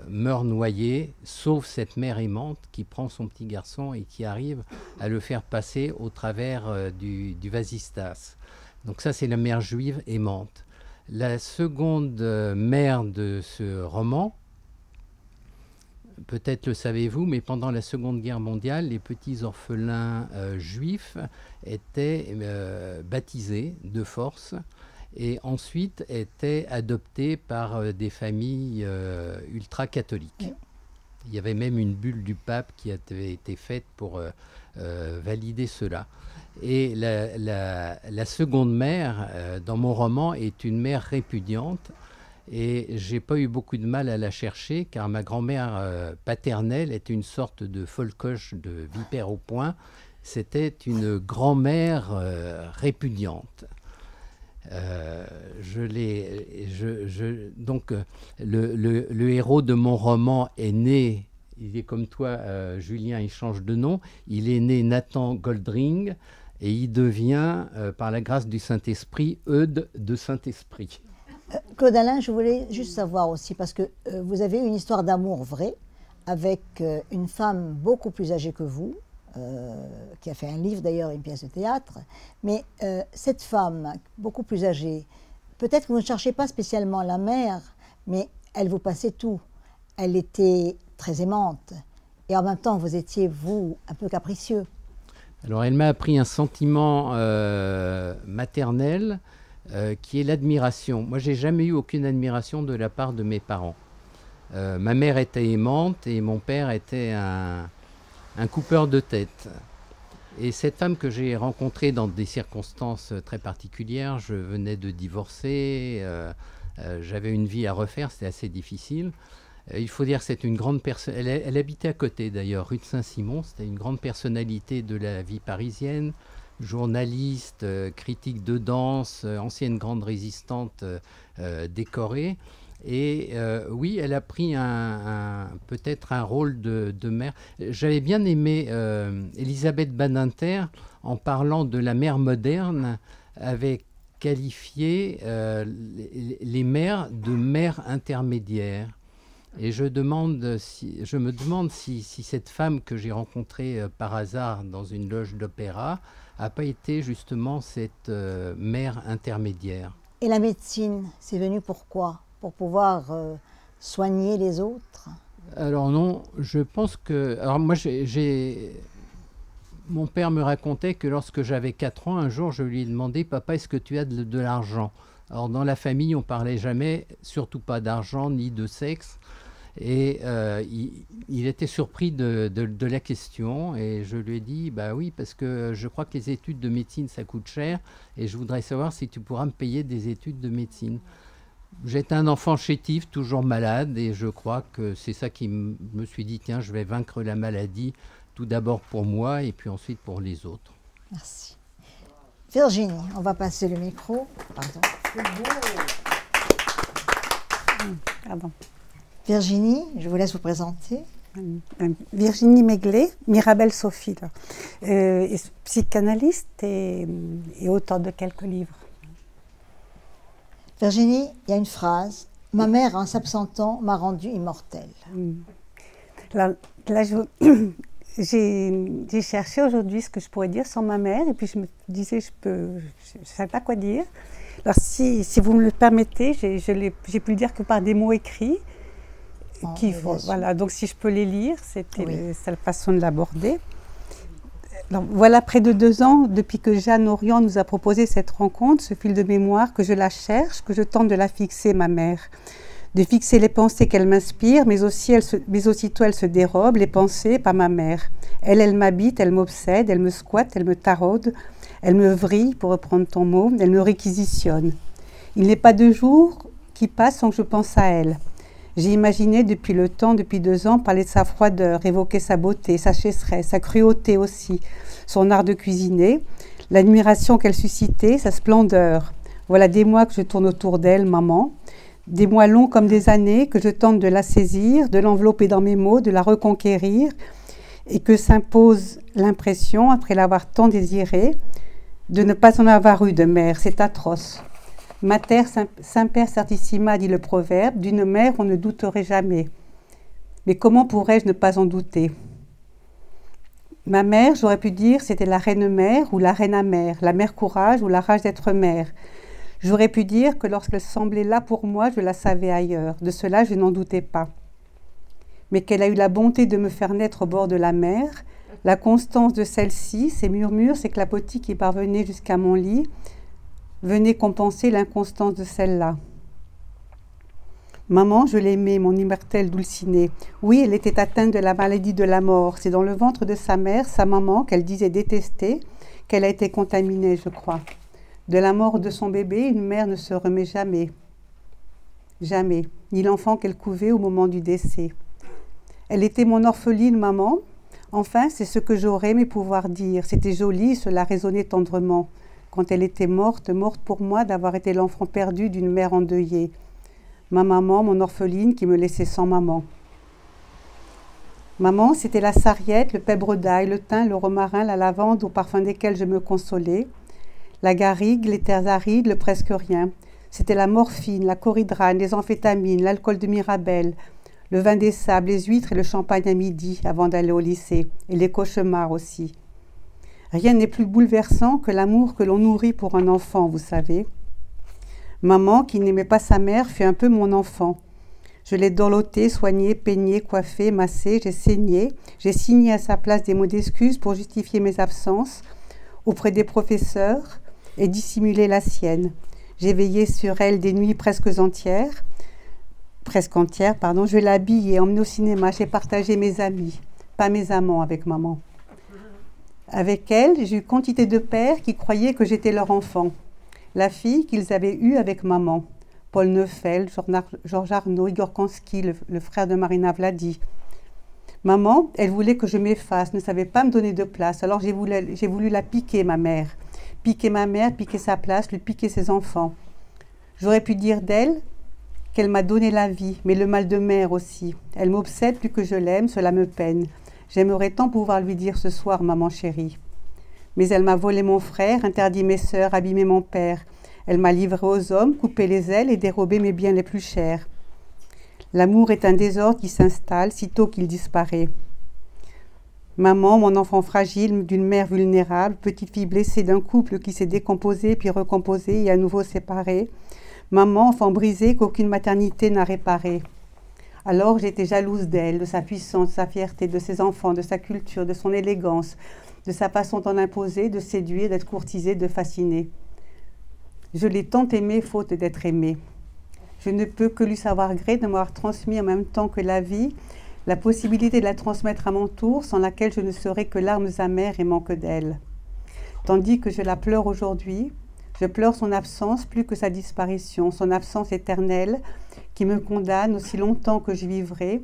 meurent noyés, sauf cette mère aimante qui prend son petit garçon et qui arrive à le faire passer au travers du vasistas. Donc ça, c'est la mère juive aimante. La seconde mère de ce roman, peut-être le savez-vous, mais pendant la Seconde Guerre mondiale, les petits orphelins juifs étaient baptisés de force et ensuite étaient adoptés par des familles ultra-catholiques. Oui. Il y avait même une bulle du pape qui avait été faite pour valider cela. Et la seconde mère, dans mon roman, est une mère répudiante. Et j'ai pas eu beaucoup de mal à la chercher, car ma grand-mère paternelle était une sorte de folcoche de vipère au poing. C'était une grand-mère répudiante. Donc, le héros de mon roman est né, il est comme toi, Julien, il change de nom, il est né Nathan Goldring, et il devient, par la grâce du Saint-Esprit, Eudes de Saint-Esprit. Claude Alain, je voulais juste savoir aussi, parce que vous avez une histoire d'amour vraie avec une femme beaucoup plus âgée que vous, qui a fait un livre d'ailleurs, une pièce de théâtre, mais cette femme beaucoup plus âgée, peut-être que vous ne cherchez pas spécialement la mère, mais elle vous passait tout. Elle était très aimante, et en même temps vous étiez, vous, un peu capricieux. Alors elle m'a appris un sentiment maternel, qui est l'admiration. Moi, j'ai jamais eu aucune admiration de la part de mes parents. Ma mère était aimante et mon père était un coupeur de tête. Et cette femme que j'ai rencontrée dans des circonstances très particulières, je venais de divorcer, j'avais une vie à refaire, c'était assez difficile. Il faut dire que c'est une grande personne. Elle habitait à côté d'ailleurs, rue de Saint-Simon. C'était une grande personnalité de la vie parisienne. Journaliste, critique de danse, ancienne grande résistante décorée. Et oui, elle a pris peut-être un rôle de mère. J'avais bien aimé Elisabeth Badinter, en parlant de la mère moderne, avait qualifié les mères de mères intermédiaires. Et je me demande si cette femme que j'ai rencontrée par hasard dans une loge d'opéra n'a pas été justement cette mère intermédiaire. Et la médecine, c'est venu pourquoi? Pour pouvoir soigner les autres? Alors non, je pense que... Alors moi, mon père me racontait que lorsque j'avais 4 ans, un jour, je lui ai demandé « Papa, est-ce que tu as de l'argent ?» Alors dans la famille, on ne parlait jamais, surtout pas d'argent ni de sexe. Et il était surpris de la question et je lui ai dit bah oui, parce que je crois que les études de médecine ça coûte cher et je voudrais savoir si tu pourras me payer des études de médecine. J'étais un enfant chétif, toujours malade, et je crois que c'est ça qui me suis dit tiens, je vais vaincre la maladie tout d'abord pour moi et puis ensuite pour les autres. Merci. Virginie, on va passer le micro. Pardon. Pardon. Virginie, je vous laisse vous présenter. Virginie Maiglet, Mirabelle Sophie, psychanalyste et auteure de quelques livres. Virginie, il y a une phrase « Ma mère, en s'absentant, m'a rendue immortelle ». Là j'ai cherché aujourd'hui ce que je pourrais dire sur ma mère et puis je me disais, je ne savais pas quoi dire. Alors si vous me le permettez, j'ai pu le dire que par des mots écrits. Voilà, donc si je peux les lire, c'est la façon de l'aborder. Voilà près de 2 ans depuis que Jeanne Orion nous a proposé cette rencontre, ce fil de mémoire, que je la cherche, que je tente de la fixer, ma mère. De fixer les pensées qu'elle m'inspire, mais aussitôt elle se dérobe, les pensées, pas ma mère. Elle m'habite, elle m'obsède, elle me squatte, elle me taraude, elle me vrille, pour reprendre ton mot, elle me réquisitionne. Il n'est pas de jour qui passe sans que je pense à elle. J'ai imaginé depuis 2 ans, parler de sa froideur, évoquer sa beauté, sa sécheresse, sa cruauté aussi, son art de cuisiner, l'admiration qu'elle suscitait, sa splendeur. Voilà des mois que je tourne autour d'elle, maman, des mois longs comme des années, que je tente de la saisir, de l'envelopper dans mes mots, de la reconquérir, et que s'impose l'impression, après l'avoir tant désirée, de ne pas en avoir eu de mère. C'est atroce. Mater semper certissima, dit le proverbe, d'une mère on ne douterait jamais. Mais comment pourrais-je ne pas en douter? Ma mère, j'aurais pu dire, c'était la reine mère ou la reine amère, la mère courage ou la rage d'être mère. J'aurais pu dire que lorsqu'elle semblait là pour moi, je la savais ailleurs. De cela, je n'en doutais pas. mais qu'elle a eu la bonté de me faire naître au bord de la mer. La constance de celle-ci, ses murmures, ces clapotis qui parvenaient jusqu'à mon lit, venaient compenser l'inconstance de celle-là. Maman, je l'aimais, mon immortelle Dulcinée. Oui, elle était atteinte de la maladie de la mort. C'est dans le ventre de sa mère, sa maman, qu'elle disait détester, qu'elle a été contaminée, je crois. De la mort de son bébé, une mère ne se remet jamais. Jamais. Ni l'enfant qu'elle couvait au moment du décès. Elle était mon orpheline, maman. Enfin, c'est ce que j'aurais aimé pouvoir dire. C'était joli, cela résonnait tendrement. Quand elle était morte, morte pour moi d'avoir été l'enfant perdu d'une mère endeuillée. Ma maman, mon orpheline, qui me laissait sans maman. Maman, c'était la sarriette, le pèbre d'ail, le thym, le romarin, la lavande, au parfum desquels je me consolais. La garrigue, les terres arides, le presque rien. C'était la morphine, la coridrane, les amphétamines, l'alcool de Mirabelle, le vin des sables, les huîtres et le champagne à midi avant d'aller au lycée, et les cauchemars aussi. Rien n'est plus bouleversant que l'amour que l'on nourrit pour un enfant, vous savez. Maman, qui n'aimait pas sa mère, fut un peu mon enfant. Je l'ai dorlotée, soignée, peignée, coiffée, massée, j'ai saigné. J'ai signé à sa place des mots d'excuse pour justifier mes absences auprès des professeurs et dissimuler la sienne. J'ai veillé sur elle des nuits presque entières. Je l'ai habillée, emmenée au cinéma. J'ai partagé mes amis, pas mes amants avec maman. Avec elle, j'ai eu quantité de pères qui croyaient que j'étais leur enfant. La fille qu'ils avaient eue avec maman. Paul Neufeld, Georges Arnaud, Igor Kansky, le frère de Marina Vladi. Maman, elle voulait que je m'efface, ne savait pas me donner de place. Alors j'ai voulu la piquer, ma mère. Piquer ma mère, piquer sa place, lui piquer ses enfants. J'aurais pu dire d'elle qu'elle m'a donné la vie, mais le mal de mère aussi. Elle m'obsède plus que je l'aime, cela me peine. J'aimerais tant pouvoir lui dire ce soir, maman chérie. Mais elle m'a volé mon frère, interdit mes sœurs, abîmé mon père. Elle m'a livré aux hommes, coupé les ailes et dérobé mes biens les plus chers. L'amour est un désordre qui s'installe sitôt qu'il disparaît. Maman, mon enfant fragile d'une mère vulnérable, petite fille blessée d'un couple qui s'est décomposé puis recomposé et à nouveau séparé. Maman, enfant brisé qu'aucune maternité n'a réparé. Alors j'étais jalouse d'elle, de sa puissance, de sa fierté, de ses enfants, de sa culture, de son élégance, de sa façon d'en imposer, de séduire, d'être courtisée, de fasciner. Je l'ai tant aimée faute d'être aimée. Je ne peux que lui savoir gré de m'avoir transmis en même temps que la vie, la possibilité de la transmettre à mon tour, sans laquelle je ne serais que larmes amères et manque d'elle. Tandis que je la pleure aujourd'hui, je pleure son absence plus que sa disparition, son absence éternelle qui me condamne aussi longtemps que je vivrai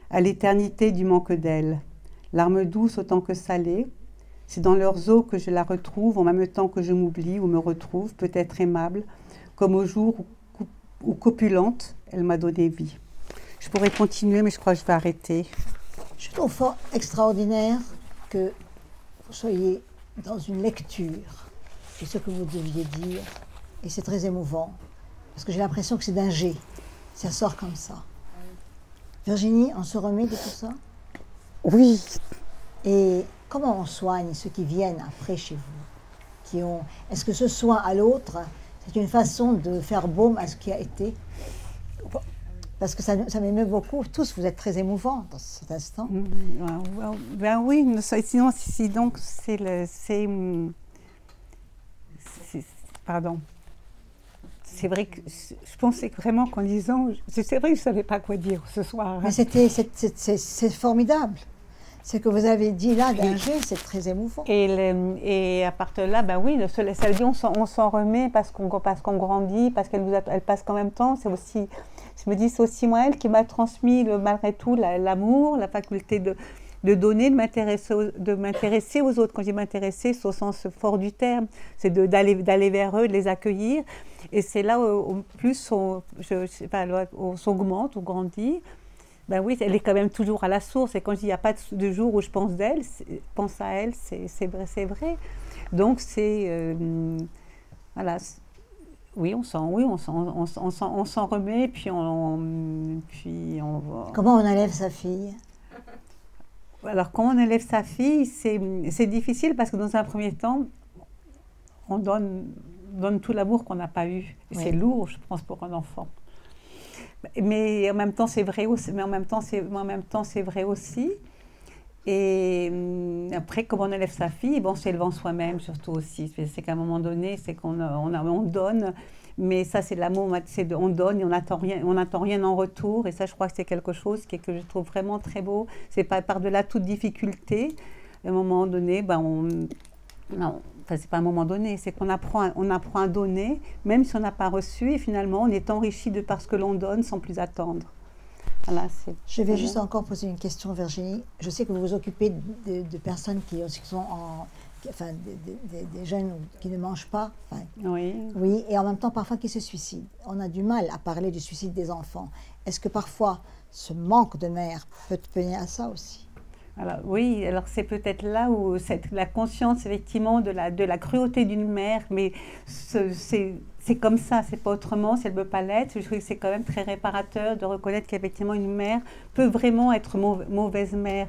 à l'éternité du manque d'elle. Larmes douces autant que salées, c'est dans leurs eaux que je la retrouve en même temps que je m'oublie ou me retrouve, peut-être aimable, comme au jour où copulante, elle m'a donné vie. Je pourrais continuer, mais je crois que je vais arrêter. Je trouve fort extraordinaire que vous soyez dans une lecture de ce que vous deviez dire, et c'est très émouvant, parce que j'ai l'impression que c'est d'un jet, ça sort comme ça. Virginie, on se remet de tout ça? Oui. Et comment on soigne ceux qui viennent après chez vous? Est-ce que ce soin à l'autre, c'est une façon de faire baume à ce qui a été? Parce que ça m'émeut beaucoup. Tous, vous êtes très émouvants dans cet instant. Ben oui, sinon, donc pardon. C'est vrai que je pensais vraiment qu'en disant, c'est vrai que je ne savais pas quoi dire ce soir. Mais c'est formidable. Ce que vous avez dit là d'un jet, c'est très émouvant. Et à partir de là, ben oui, ça veut dire on s'en remet parce qu'on grandit, parce qu'elle passe qu'en même temps. C'est aussi, je me dis, c'est aussi moi elle qui m'a transmis malgré tout l'amour, la faculté de donner, de m'intéresser aux autres. Quand j'ai m'intéresser, c'est au sens fort du terme, c'est d'aller vers eux, de les accueillir. Et c'est là où plus on s'augmente, on grandit. Ben oui, elle est quand même toujours à la source. Et quand je dis il n'y a pas de jour où je pense à elle, c'est vrai. Donc c'est voilà. Oui, on s'en remet, puis on va. Comment on élève sa fille? Alors, quand on élève sa fille, c'est difficile parce que dans un premier temps, on donne tout l'amour qu'on n'a pas eu. Et oui. C'est lourd, je pense, pour un enfant. Mais en même temps, c'est vrai aussi. C'est vrai aussi. Et après, comme on élève sa fille, bon, c'est élevant soi-même surtout aussi. C'est qu'à un moment donné, c'est on donne, mais ça, c'est l'amour, on donne et on n'attend rien en retour. Et ça, je crois que c'est quelque chose que je trouve vraiment très beau. C'est pas par-delà toute difficulté. À un moment donné, c'est pas à un moment donné, c'est qu'on apprend à donner, même si on n'a pas reçu, et finalement, on est enrichi de par ce que l'on donne sans plus attendre. Voilà, je vais juste encore poser une question, Virginie. Je sais que vous vous occupez de personnes qui sont des jeunes qui ne mangent pas. Oui. Oui, et en même temps, parfois, qui se suicident. On a du mal à parler du suicide des enfants. Est-ce que parfois, ce manque de mère peut mener à ça aussi? Alors, oui, alors c'est peut-être là où la conscience, effectivement, de la cruauté d'une mère, mais c'est comme ça, c'est pas autrement, si elle ne veut pas l'être. Je trouve que c'est quand même très réparateur de reconnaître qu'effectivement une mère peut vraiment être mauvaise mère.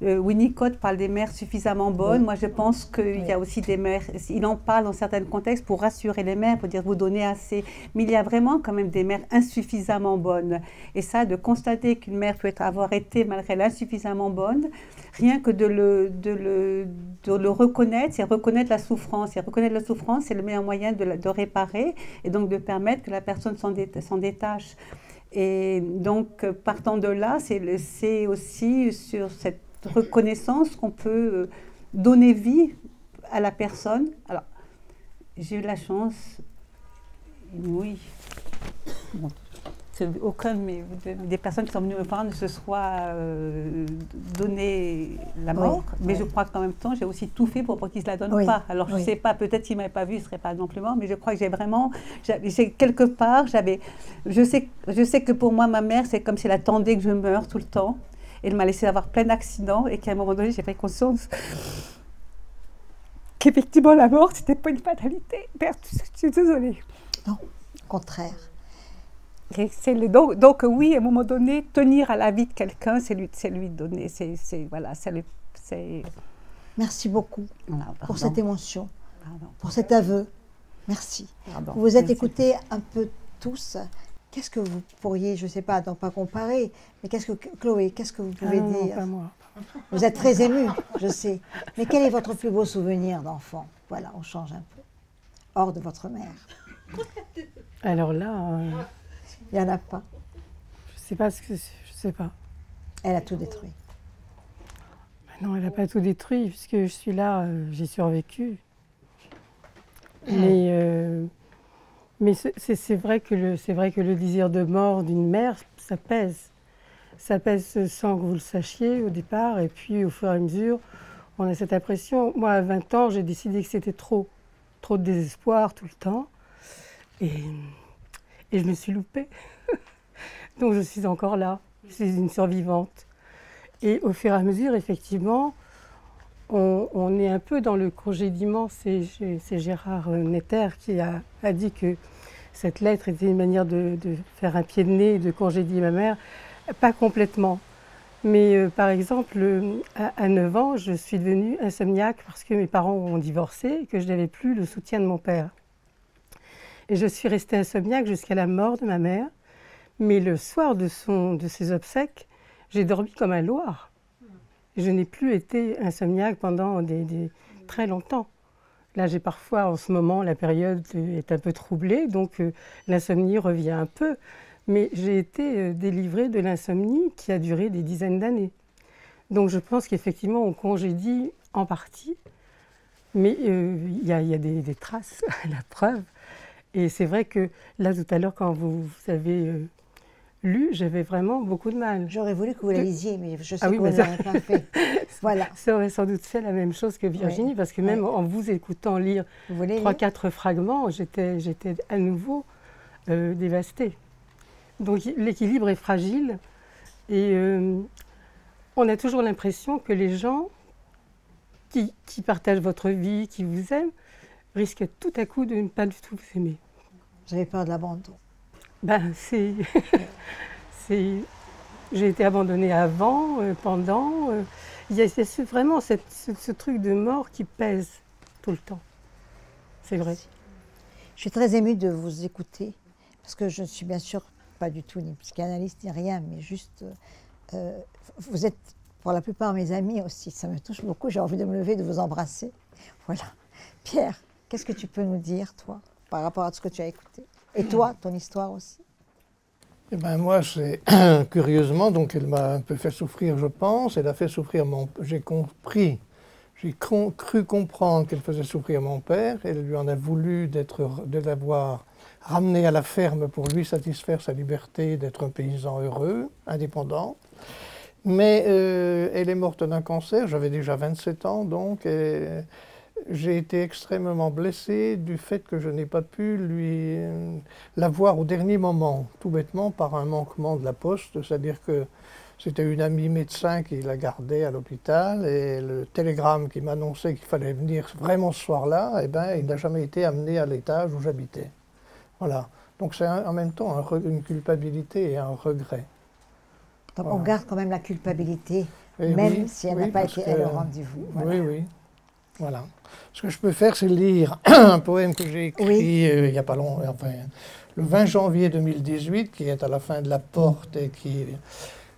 Winnicott parle des mères suffisamment bonnes. Oui. Moi, je pense qu'il y a aussi des mères, il en parle dans certains contextes pour rassurer les mères, pour dire vous donnez assez. Mais il y a vraiment quand même des mères insuffisamment bonnes. Et ça, de constater qu'une mère peut avoir été, malgré l'insuffisamment bonne, rien que de le reconnaître, c'est reconnaître la souffrance. Et reconnaître la souffrance, c'est le meilleur moyen de réparer et donc de permettre que la personne s'en détache. Et donc, partant de là, c'est aussi sur cette reconnaissance qu'on peut donner vie à la personne. Alors, j'ai eu la chance, oui, bon, aucun des personnes qui sont venues me voir ne se soit donné la mort, mais je crois qu'en même temps, j'ai aussi tout fait pour qu'ils ne se la donnent pas. Alors, je ne sais pas, peut-être s'ils ne m'avaient pas vu, ils ne seraient pas non plus morts, mais je crois que quelque part, je sais que pour moi, ma mère, c'est comme si elle attendait que je meure tout le temps. Elle m'a laissé avoir plein d'accidents et qu'à un moment donné, j'ai pris conscience qu'effectivement, la mort, c'était pas une fatalité. Merde, je suis désolée. Non, au contraire. Donc oui, à un moment donné, tenir à la vie de quelqu'un, c'est lui donner. Merci beaucoup pour cette émotion, pour Pardon. cet aveu. Merci. Pardon. Vous vous êtes écoutés un peu tous. Qu'est-ce que vous pourriez, je ne sais pas, non pas comparer, mais Chloé, qu'est-ce que vous pouvez dire? Non, pas moi. Vous êtes très émue, je sais. Mais quel est votre plus beau souvenir d'enfant? Voilà, on change un peu. Hors de votre mère. Alors là, il n'y en a pas. Je sais pas je sais pas. Elle a tout détruit. Non, elle n'a pas tout détruit, puisque je suis là, j'ai survécu. Mais c'est vrai que le désir de mort d'une mère, ça pèse. Ça pèse sans que vous le sachiez au départ, et puis au fur et à mesure, on a cette impression. Moi, à 20 ans, j'ai décidé que c'était trop de désespoir tout le temps, et je me suis loupée. Donc je suis encore là, je suis une survivante. Et au fur et à mesure, effectivement, on est un peu dans le congédiement. C'est Gérard Netter qui a dit que cette lettre était une manière de faire un pied de nez et de congédier ma mère. Pas complètement. Mais par exemple, à 9 ans, je suis devenue insomniaque parce que mes parents ont divorcé et que je n'avais plus le soutien de mon père. Et je suis restée insomniaque jusqu'à la mort de ma mère. Mais le soir de ses obsèques, j'ai dormi comme un loir. Je n'ai plus été insomniaque pendant très longtemps. Là, j'ai parfois, en ce moment, la période est un peu troublée, donc l'insomnie revient un peu. Mais j'ai été délivrée de l'insomnie qui a duré des dizaines d'années. Donc je pense qu'effectivement, on congédie en partie, mais il y a des traces, la preuve. Et c'est vrai que là, tout à l'heure, quand vous avez lu, j'avais vraiment beaucoup de mal. J'aurais voulu que vous la lisiez, mais je sais que vous ne l'avez pas fait. Voilà. Ça aurait sans doute fait la même chose que Virginie, oui. Parce que même en vous écoutant lire 3-4 fragments, j'étais à nouveau dévastée. Donc l'équilibre est fragile et on a toujours l'impression que les gens qui partagent votre vie, qui vous aiment, risquent tout à coup de ne pas du tout vous aimer. Vous avez peur de l'abandon? Ben, j'ai été abandonnée avant, pendant. Il y a vraiment ce truc de mort qui pèse tout le temps. C'est vrai. Je suis très émue de vous écouter, parce que je ne suis bien sûr pas du tout ni psychanalyste ni rien, mais juste, vous êtes pour la plupart mes amis aussi, ça me touche beaucoup, j'ai envie de me lever, de vous embrasser. Voilà. Pierre, qu'est-ce que tu peux nous dire, toi, par rapport à ce que tu as écouté? Et toi, ton histoire aussi? Eh ben moi, curieusement, donc elle m'a un peu fait souffrir, je pense. Elle a fait souffrir j'ai cru comprendre qu'elle faisait souffrir mon père. Elle lui en a voulu de l'avoir ramené à la ferme pour lui satisfaire sa liberté d'être un paysan heureux, indépendant. Mais elle est morte d'un cancer, j'avais déjà 27 ans, donc j'ai été extrêmement blessé du fait que je n'ai pas pu la voir au dernier moment, tout bêtement par un manquement de la poste, c'est-à-dire que c'était une amie médecin qui la gardait à l'hôpital et le télégramme qui m'annonçait qu'il fallait venir vraiment ce soir-là, eh ben, il n'a jamais été amené à l'étage où j'habitais. Voilà. Donc c'est en même temps une culpabilité et un regret. Donc Voilà. on garde quand même la culpabilité, Et même oui, si elle oui, n'a pas parce été elle que- au rendez-vous. Voilà. Oui, oui. Voilà. Ce que je peux faire, c'est lire un poème que j'ai écrit Oui. il n'y a pas longtemps, enfin, le 20 janvier 2018, qui est à la fin de la porte et qui est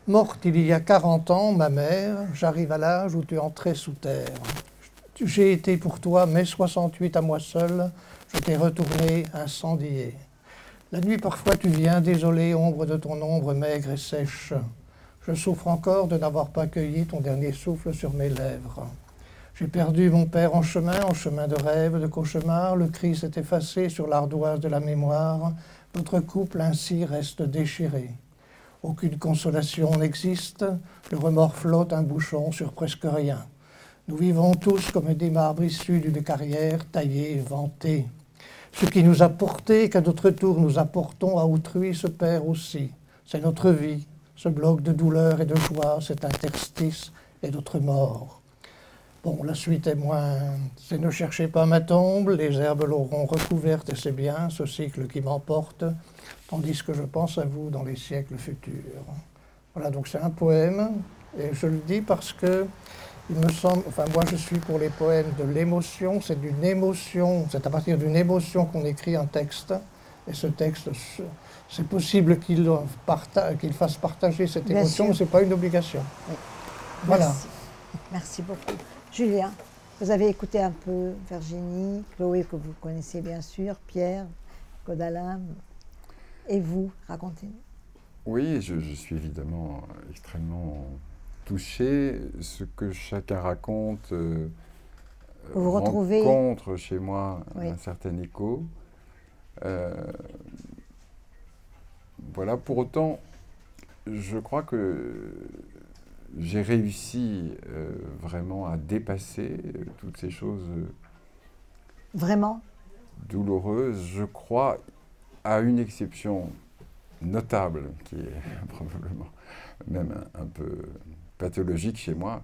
morte il y a 40 ans, ma mère. J'arrive à l'âge où tu entrais sous terre. J'ai été pour toi mai 68 à moi seul, je t'ai retourné incendié. La nuit parfois tu viens, désolé, ombre de ton ombre maigre et sèche. Je souffre encore de n'avoir pas cueilli ton dernier souffle sur mes lèvres. J'ai perdu mon père en chemin de rêve, de cauchemar. Le cri s'est effacé sur l'ardoise de la mémoire. Notre couple ainsi reste déchiré. Aucune consolation n'existe. Le remords flotte un bouchon sur presque rien. Nous vivons tous comme des marbres issus d'une carrière taillée et vantée. Ce qui nous a porté, qu'à notre tour nous apportons à autrui, se perd aussi. C'est notre vie, ce bloc de douleur et de joie, cet interstice et notre mort. Bon, la suite est moins... C'est ne cherchez pas ma tombe, les herbes l'auront recouverte et c'est bien, ce cycle qui m'emporte, tandis que je pense à vous dans les siècles futurs. Voilà, donc c'est un poème, et je le dis parce que il me semble, enfin moi je suis pour les poèmes de l'émotion, c'est d'une émotion, c'est à partir d'une émotion qu'on écrit un texte, et ce texte, c'est possible qu'il fasse partager cette Bien émotion, sûr. mais ce n'est pas une obligation. Oui. Voilà. Merci. Merci beaucoup. Julien, vous avez écouté un peu Virginie, Chloé que vous connaissez bien sûr, Pierre, Godalin, et vous, racontez-nous. Oui, je suis évidemment extrêmement touché. Ce que chacun raconte Vous vous retrouvez. rencontre chez moi Oui. un certain écho. Voilà, pour autant, je crois que j'ai réussi vraiment à dépasser toutes ces choses Vraiment? douloureuses. Je crois, à une exception notable, qui est probablement même un peu pathologique chez moi,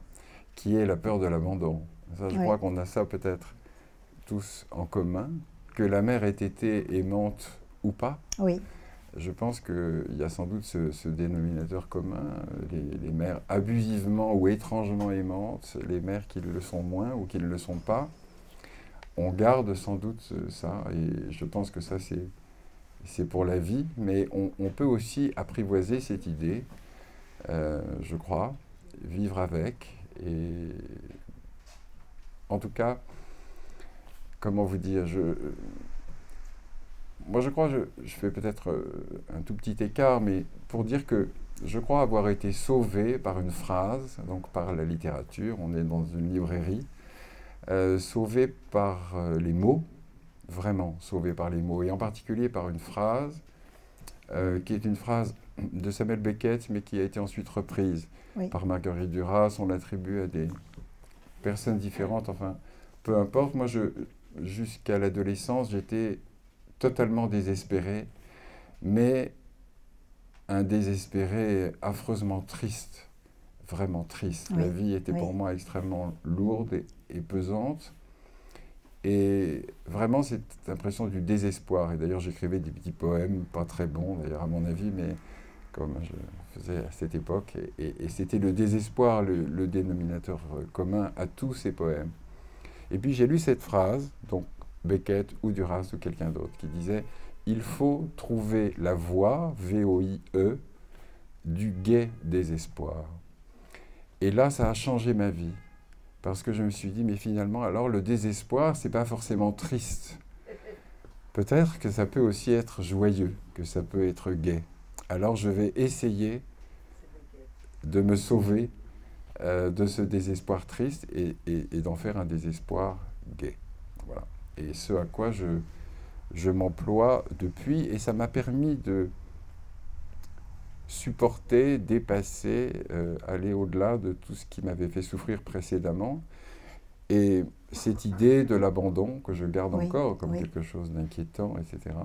qui est la peur de l'abandon. Ça, je Oui. crois qu'on a ça peut-être tous en commun, que la mère ait été aimante ou pas. Oui. Je pense qu'il y a sans doute ce dénominateur commun, les mères abusivement ou étrangement aimantes, les mères qui le sont moins ou qui ne le sont pas. On garde sans doute ça, et je pense que ça c'est pour la vie, mais on peut aussi apprivoiser cette idée, je crois, vivre avec, et en tout cas, comment vous dire, moi je crois, je fais peut-être un tout petit écart, mais pour dire que je crois avoir été sauvé par une phrase, donc par la littérature, on est dans une librairie, sauvé par les mots, vraiment sauvé par les mots, et en particulier par une phrase, qui est une phrase de Samuel Beckett, mais qui a été ensuite reprise Oui. par Marguerite Duras, on l'attribue à des personnes différentes, enfin, peu importe. Moi, jusqu'à l'adolescence, j'étais totalement désespéré, mais un désespéré affreusement triste, vraiment triste. Oui, La vie était oui. pour moi extrêmement lourde et pesante, et vraiment cette impression du désespoir. Et d'ailleurs, j'écrivais des petits poèmes, pas très bons d'ailleurs à mon avis, mais comme je faisais à cette époque, et c'était le désespoir, le dénominateur commun à tous ces poèmes. Et puis j'ai lu cette phrase, donc Beckett ou Duras ou quelqu'un d'autre, qui disait « Il faut trouver la voie, V-O-I-E, du gai désespoir ». Et là, ça a changé ma vie, parce que je me suis dit « Mais finalement, alors le désespoir, c'est pas forcément triste. Peut-être que ça peut aussi être joyeux, que ça peut être gai. Alors je vais essayer de me sauver de ce désespoir triste et d'en faire un désespoir gai. » Voilà. Et ce à quoi je m'emploie depuis, et ça m'a permis de supporter, dépasser, aller au-delà de tout ce qui m'avait fait souffrir précédemment. Et cette idée de l'abandon, que je garde encore comme quelque chose d'inquiétant, etc.,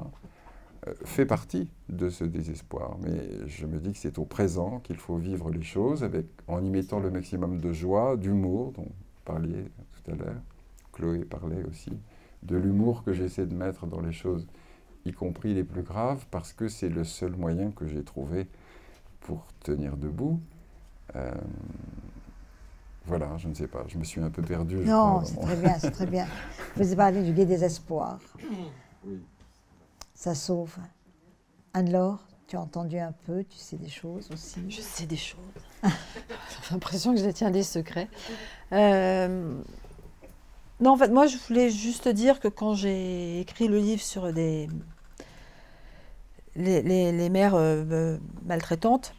fait partie de ce désespoir. Mais je me dis que c'est au présent qu'il faut vivre les choses, en y mettant le maximum de joie, d'humour, dont vous parliez tout à l'heure, Chloé parlait aussi, de l'humour que j'essaie de mettre dans les choses, y compris les plus graves, parce que c'est le seul moyen que j'ai trouvé pour tenir debout. Voilà, je ne sais pas, je me suis un peu perdu. Non, c'est très bien, c'est très bien. Je vous ai parlé du gai désespoir. Oui. Ça sauve. Anne-Laure, tu as entendu un peu, tu sais des choses aussi. Je sais des choses. J'ai l'impression que je détiens des secrets. Non, en fait, moi, je voulais juste dire que quand j'ai écrit le livre sur les mères maltraitantes,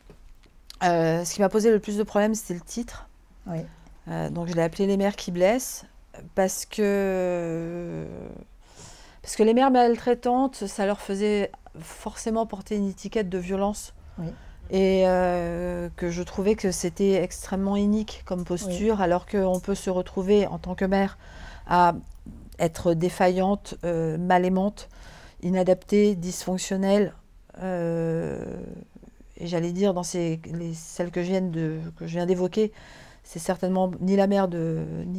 ce qui m'a posé le plus de problèmes, c'était le titre. Oui. Donc, je l'ai appelé « Les mères qui blessent » parce que les mères maltraitantes, ça leur faisait forcément porter une étiquette de violence. Oui. Et que je trouvais que c'était extrêmement inique comme posture, alors qu'on peut se retrouver en tant que mère à être défaillante, mal aimante, inadaptée, dysfonctionnelle. Et j'allais dire, dans celles que je viens d'évoquer, c'est certainement ni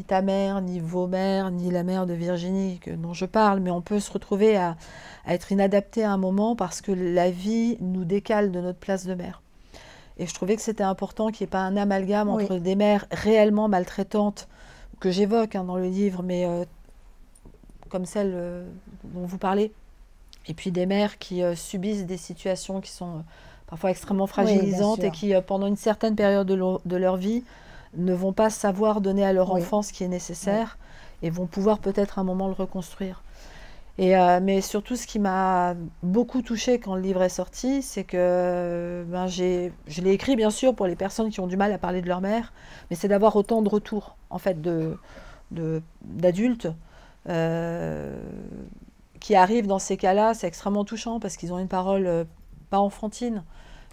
ta mère, ni vos mères, ni la mère de Virginie dont je parle, mais on peut se retrouver à être inadapté à un moment parce que la vie nous décale de notre place de mère. Et je trouvais que c'était important qu'il n'y ait pas un amalgame entre des mères réellement maltraitantes, que j'évoque dans le livre, mais comme celle dont vous parlez, et puis des mères qui subissent des situations qui sont parfois extrêmement fragilisantes et qui, pendant une certaine période de leur vie, ne vont pas savoir donner à leur enfant ce qui est nécessaire et vont pouvoir peut-être à un moment le reconstruire. Mais surtout, ce qui m'a beaucoup touchée quand le livre est sorti, c'est que je l'ai écrit bien sûr pour les personnes qui ont du mal à parler de leur mère, mais c'est d'avoir autant de retours en fait d'adultes qui arrivent dans ces cas-là. C'est extrêmement touchant parce qu'ils ont une parole pas enfantine,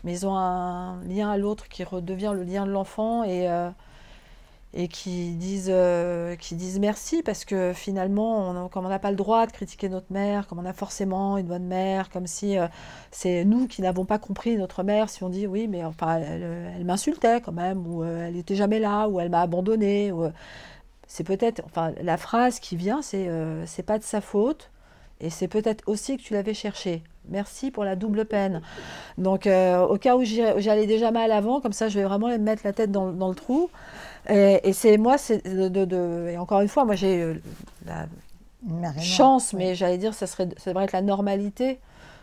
mais ils ont un lien à l'autre qui redevient le lien de l'enfant et qui disent merci parce que finalement, comme on n'a pas le droit de critiquer notre mère, comme on a forcément une bonne mère, comme si c'est nous qui n'avons pas compris notre mère, si on dit oui, mais enfin, elle m'insultait quand même, ou elle n'était jamais là, ou elle m'a abandonnée. C'est peut-être, enfin, la phrase qui vient, c'est pas de sa faute, et c'est peut-être aussi que tu l'avais cherché. Merci pour la double peine. Donc, au cas où j'allais déjà mal avant, comme ça, je vais vraiment mettre la tête dans le trou. Et c'est moi, et encore une fois, moi j'ai la chance, mais j'allais dire, ça devrait être la normalité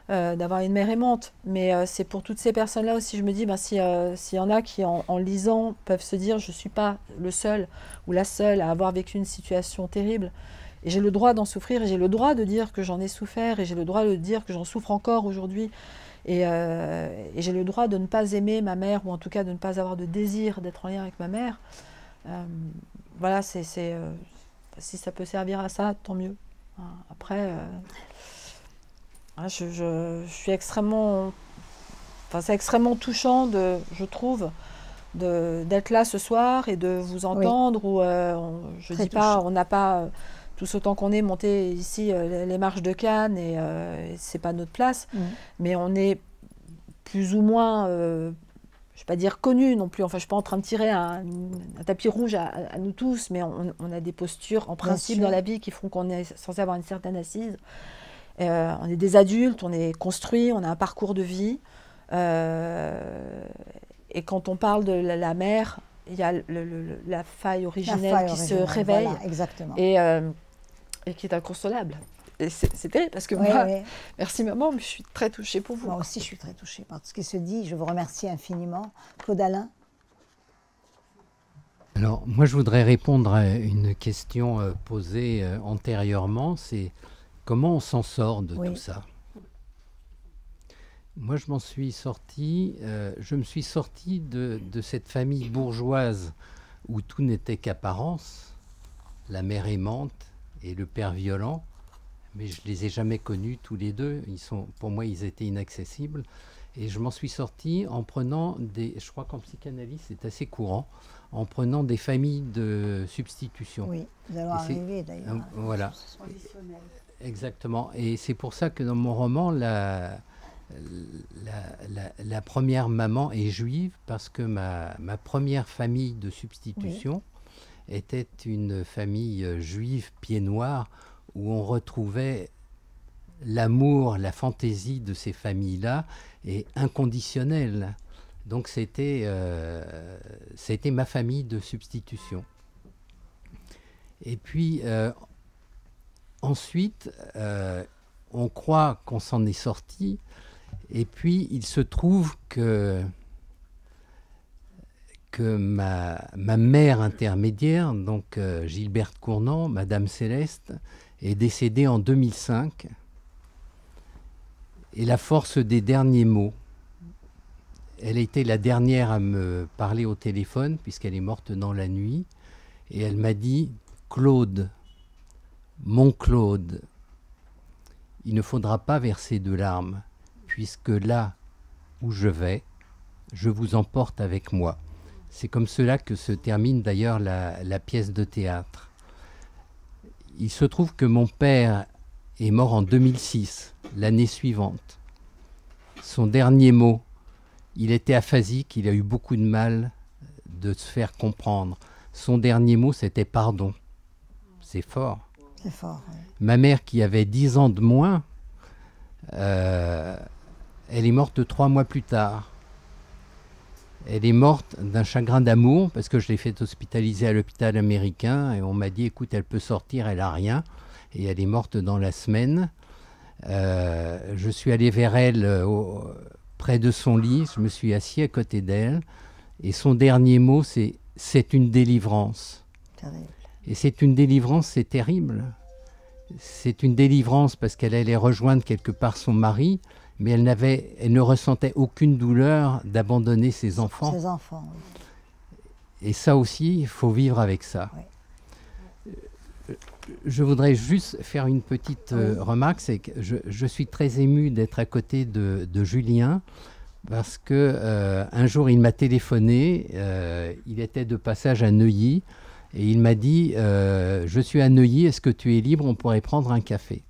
d'avoir une mère aimante. Mais c'est pour toutes ces personnes-là aussi, je me dis, s'il y en a qui, en lisant, peuvent se dire, je ne suis pas le seul ou la seule à avoir vécu une situation terrible. Et j'ai le droit d'en souffrir, et j'ai le droit de dire que j'en ai souffert, et j'ai le droit de dire que j'en souffre encore aujourd'hui. Et j'ai le droit de ne pas aimer ma mère, ou en tout cas de ne pas avoir de désir d'être en lien avec ma mère. Voilà, si ça peut servir à ça, tant mieux. Après, je suis extrêmement... Enfin, c'est extrêmement touchant, je trouve, d'être là ce soir et de vous entendre. Où, je ne dis pas, on n'a pas... tous autant qu'on est monté ici les marches de Cannes, et c'est pas notre place, mais on est plus ou moins, je ne vais pas dire connus non plus, enfin je ne suis pas en train de tirer un tapis rouge à nous tous, mais on a des postures en principe dans la vie qui font qu'on est censé avoir une certaine assise. On est des adultes, on est construits, on a un parcours de vie, et quand on parle de la mère, il y a la faille originelle qui se réveille. Voilà, exactement. Et et qui est inconsolable. Et c'est terrible parce que Oui, moi, oui. merci maman, mais je suis très touchée pour vous. Moi aussi, je suis très touchée par tout ce qui se dit. Je vous remercie infiniment. Claude Alain. Alors, moi, je voudrais répondre à une question posée antérieurement, c'est comment on s'en sort de Oui. tout ça? Moi, je me suis sorti de cette famille bourgeoise où tout n'était qu'apparence, la mère aimante et le père violent, mais je les ai jamais connus tous les deux. Pour moi, ils étaient inaccessibles. Et je m'en suis sorti en prenant je crois qu'en psychanalyse, c'est assez courant, en prenant des familles de substitution. Oui, nous allons arriver d'ailleurs. Voilà. Exactement. Et c'est pour ça que dans mon roman, la première maman est juive, parce que ma première famille de substitution était une famille juive pied noir, où on retrouvait l'amour, la fantaisie de ces familles-là est inconditionnelle. Donc c'était ma famille de substitution. Et puis ensuite, on croit qu'on s'en est sorti, et puis il se trouve que ma mère intermédiaire, donc Gilberte Cournant, Madame Céleste, est décédée en 2005. Et la force des derniers mots, elle a été la dernière à me parler au téléphone, puisqu'elle est morte dans la nuit, et elle m'a dit « Claude, mon Claude, il ne faudra pas verser de larmes, puisque là où je vais, je vous emporte avec moi. » C'est comme cela que se termine d'ailleurs la pièce de théâtre. Il se trouve que mon père est mort en 2006, l'année suivante. Son dernier mot, il était aphasique, il a eu beaucoup de mal de se faire comprendre. Son dernier mot, c'était « pardon ». C'est fort. C'est fort, oui. Ma mère, qui avait 10 ans de moins, elle est morte 3 mois plus tard. Elle est morte d'un chagrin d'amour, parce que je l'ai fait hospitaliser à l'hôpital américain, et on m'a dit, écoute, elle peut sortir, elle n'a rien. Et elle est morte dans la semaine. Je suis allé vers elle près de son lit, je me suis assis à côté d'elle, et son dernier mot, c'est « c'est une délivrance ». Et c'est une délivrance, c'est terrible. C'est une délivrance parce qu'elle allait rejoindre quelque part son mari, mais elle ne ressentait aucune douleur d'abandonner ses enfants. Ses enfants, oui. Et ça aussi, il faut vivre avec ça. Oui. Je voudrais juste faire une petite remarque, c'est que je suis très ému d'être à côté de Julien, parce que un jour il m'a téléphoné, il était de passage à Neuilly, et il m'a dit je suis à Neuilly, est-ce que tu es libre, on pourrait prendre un café.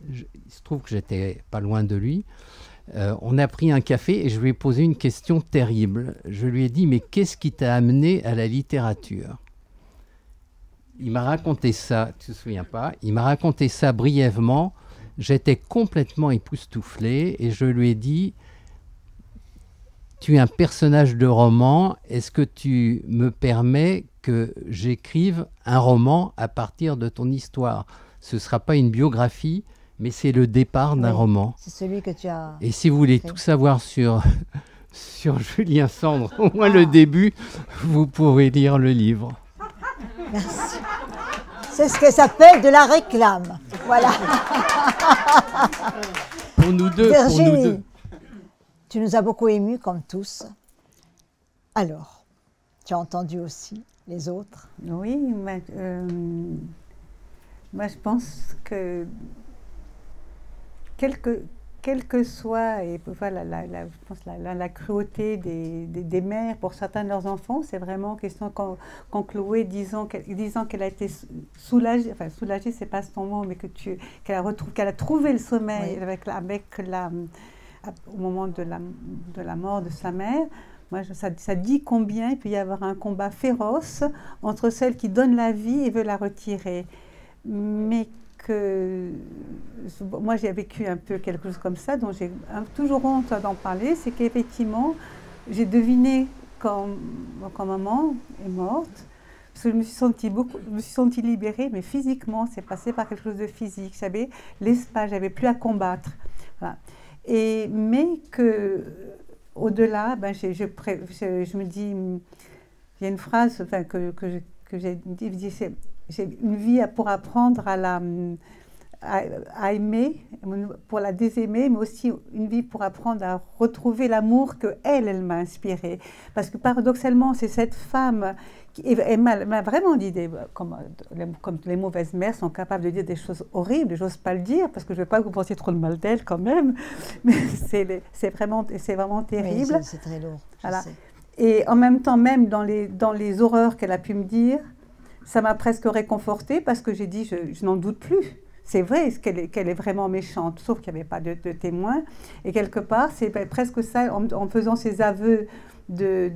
Il se trouve que j'étais pas loin de lui. On a pris un café et je lui ai posé une question terrible. Je lui ai dit, mais qu'est-ce qui t'a amené à la littérature? Il m'a raconté ça, tu ne te souviens pas, il m'a raconté ça brièvement. J'étais complètement époustouflé et je lui ai dit, tu es un personnage de roman, est-ce que tu me permets que j'écrive un roman à partir de ton histoire? Ce ne sera pas une biographie, mais c'est le départ d'un roman. C'est celui que tu as... Et si vous voulez tout savoir sur Julien Sandre, au moins le début, vous pourrez lire le livre. Merci. C'est ce que s'appelle de la réclame. Voilà. Pour nous deux. Virginie, pour nous deux. Tu nous as beaucoup émus, comme tous. Alors, tu as entendu aussi les autres? Oui, moi je pense que quel que soit, et voilà, je pense la cruauté des mères pour certains de leurs enfants, c'est vraiment question quand Chloé, disant qu'elle a été soulagée, enfin soulagée, c'est pas son mot, mais qu'elle a trouvé le sommeil au moment de la mort de sa mère. Moi, ça dit combien il peut y avoir un combat féroce entre celle qui donne la vie et veut la retirer. Mais moi, j'ai vécu un peu quelque chose comme ça, dont j'ai toujours honte d'en parler, c'est qu'effectivement, j'ai deviné quand maman est morte, Parce que je me suis sentie libérée, mais physiquement, c'est passé par quelque chose de physique. J'avais l'espace, j'avais plus à combattre. Voilà. Mais que, au-delà, ben, je me dis, il y a une phrase enfin, que j'ai dit, j'ai une vie pour apprendre à aimer, pour la désaimer, mais aussi une vie pour apprendre à retrouver l'amour que elle m'a inspiré. Parce que paradoxalement, c'est cette femme qui m'a vraiment dit, comme les mauvaises mères sont capables de dire des choses horribles, j'ose pas le dire, parce que je ne veux pas que vous pensiez trop de mal d'elle quand même, mais c'est vraiment terrible. Oui, c'est très lourd, voilà. Je sais. Et en même temps, même dans les horreurs qu'elle a pu me dire, ça m'a presque réconfortée, parce que j'ai dit, je n'en doute plus. C'est vrai qu'elle est vraiment méchante, sauf qu'il n'y avait pas de témoins. Et quelque part, c'est presque ça, en faisant ces aveux de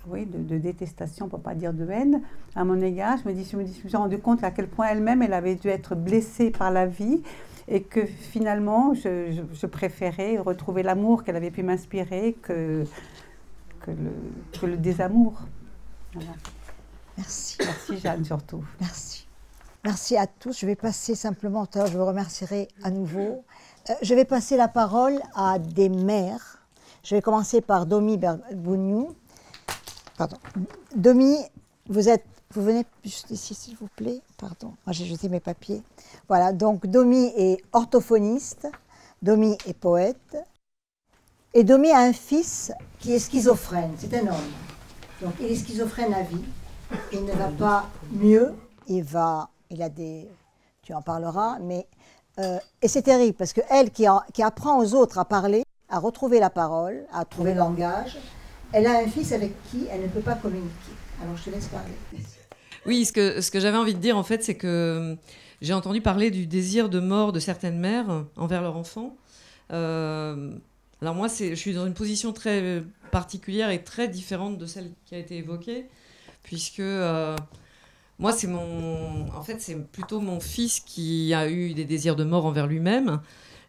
détestation, pour ne pas dire de haine, à mon égard, je me suis rendu compte à quel point elle-même, elle avait dû être blessée par la vie, et que finalement, je préférais retrouver l'amour qu'elle avait pu m'inspirer que le désamour. Voilà. Merci. Merci Jeanne, surtout. Merci. Merci à tous. Je vais passer simplement, tout à l'heure, je vous remercierai à nouveau. Je vais passer la parole à des mères. Je vais commencer par Domi Berbouniou. Pardon. Domi, vous venez juste ici, s'il vous plaît. Pardon, moi j'ai jeté mes papiers. Voilà, donc Domi est orthophoniste, Domi est poète. Et Domi a un fils qui est schizophrène, c'est un homme. Donc il est schizophrène à vie. Il ne va pas mieux, il a des, tu en parleras, mais et c'est terrible parce que elle qui apprend aux autres à parler, à retrouver la parole, à trouver le langage, elle a un fils avec qui elle ne peut pas communiquer. Alors je te laisse parler. Oui, ce que j'avais envie de dire en fait, c'est que j'ai entendu parler du désir de mort de certaines mères envers leur enfant. Alors moi, je suis dans une position très particulière et très différente de celle qui a été évoquée, puisque moi, c'est plutôt mon fils qui a eu des désirs de mort envers lui-même.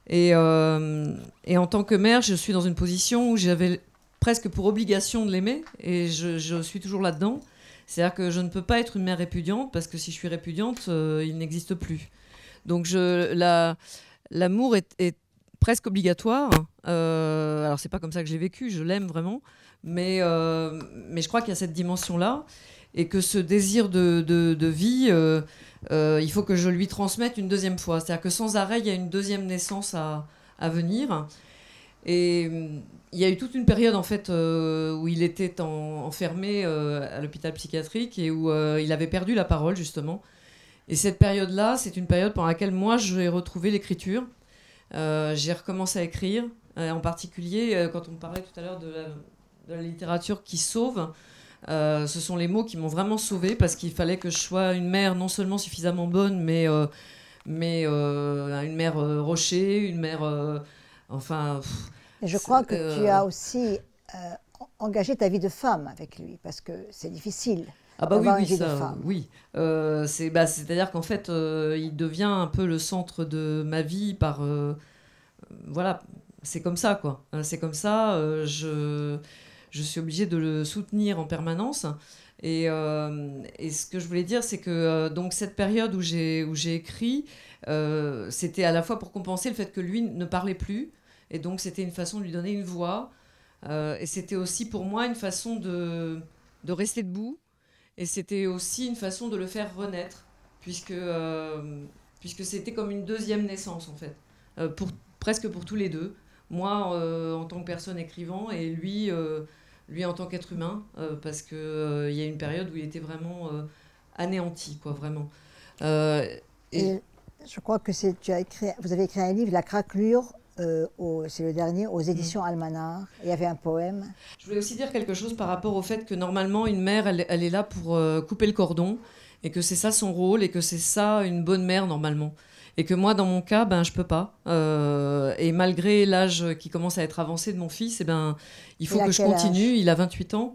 Et en tant que mère, je suis dans une position où j'avais presque pour obligation de l'aimer, et je suis toujours là-dedans. C'est-à-dire que je ne peux pas être une mère répudiante, parce que si je suis répudiante, il n'existe plus. Donc l'amour est presque obligatoire. Alors c'est pas comme ça que j'ai vécu, je l'aime vraiment, mais je crois qu'il y a cette dimension-là. Et que ce désir de vie, il faut que je lui transmette une deuxième fois. C'est-à-dire que sans arrêt, il y a une deuxième naissance à venir. Et il y a eu toute une période en fait, où il était enfermé à l'hôpital psychiatrique et où il avait perdu la parole, justement. Et cette période-là, c'est une période pendant laquelle moi, j'ai retrouvé l'écriture. J'ai recommencé à écrire, en particulier quand on parlait tout à l'heure de la littérature qui sauve. Ce sont les mots qui m'ont vraiment sauvée, parce qu'il fallait que je sois une mère non seulement suffisamment bonne, mais une mère rocher, une mère... Et je crois que tu as aussi engagé ta vie de femme avec lui, parce que c'est difficile. Ah bah oui, ça, oui. C'est-à-dire qu'en fait, il devient un peu le centre de ma vie par... voilà, c'est comme ça, quoi. C'est comme ça, je suis obligée de le soutenir en permanence. Et ce que je voulais dire, c'est que donc cette période où j'ai écrit, c'était à la fois pour compenser le fait que lui ne parlait plus. Et donc c'était une façon de lui donner une voix. Et c'était aussi pour moi une façon de rester debout. Et c'était aussi une façon de le faire renaître. Puisque c'était comme une deuxième naissance, en fait. Presque pour tous les deux. Moi, en tant que personne écrivant, et lui en tant qu'être humain, parce qu'il y a une période où il était vraiment anéanti, quoi, vraiment. Et je crois que vous avez écrit un livre, La craquelure, c'est le dernier, aux éditions Almanach. Il y avait un poème. Je voulais aussi dire quelque chose par rapport au fait que normalement, une mère, elle est là pour couper le cordon, et que c'est ça son rôle, et que c'est ça une bonne mère, normalement. Et que moi, dans mon cas, je peux pas. Et malgré l'âge qui commence à être avancé de mon fils, il faut que je continue. Il a 28 ans.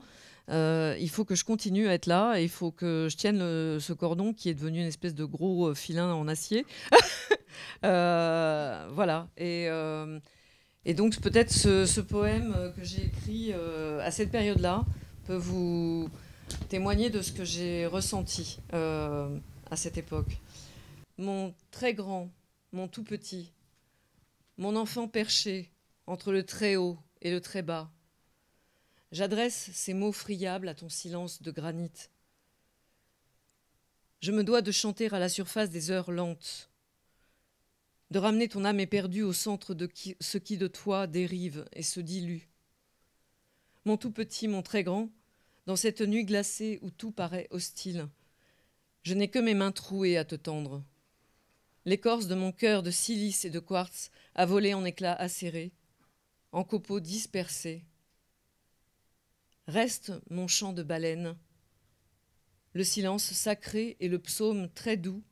Il faut que je continue à être là. Et il faut que je tienne ce cordon qui est devenu une espèce de gros filin en acier. Voilà. Et donc, peut-être ce poème que j'ai écrit à cette période-là peut vous témoigner de ce que j'ai ressenti à cette époque. Mon très grand, mon tout petit, mon enfant perché entre le très haut et le très bas. J'adresse ces mots friables à ton silence de granit. Je me dois de chanter à la surface des heures lentes, de ramener ton âme éperdue au centre de ce qui de toi dérive et se dilue. Mon tout petit, mon très grand, dans cette nuit glacée où tout paraît hostile, je n'ai que mes mains trouées à te tendre. L'écorce de mon cœur de silice et de quartz a volé en éclats acérés, en copeaux dispersés. Reste mon chant de baleine, le silence sacré et le psaume très doux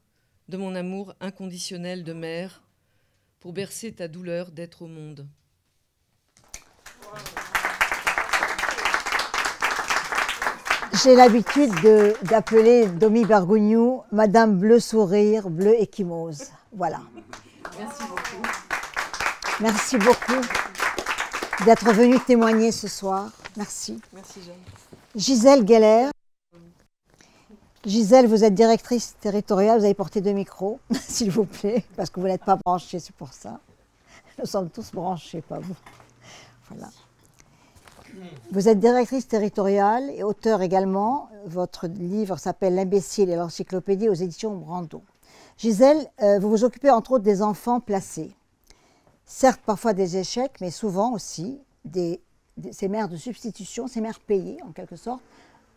de mon amour inconditionnel de mère pour bercer ta douleur d'être au monde. J'ai l'habitude d'appeler Domi Bergogneau Madame Bleu Sourire, Bleu Échymose. Voilà. Merci beaucoup. Merci beaucoup d'être venue témoigner ce soir. Merci. Merci Jeanne. Gisèle Geller. Gisèle, vous êtes directrice territoriale, vous avez porté 2 micros, s'il vous plaît, parce que vous n'êtes pas branchée, c'est pour ça. Nous sommes tous branchés, pas vous. Voilà. Vous êtes directrice territoriale et auteur également. Votre livre s'appelle L'imbécile et l'encyclopédie aux éditions Brando. Gisèle, vous vous occupez entre autres des enfants placés. Certes, parfois des échecs, mais souvent aussi ces mères de substitution, ces mères payées en quelque sorte,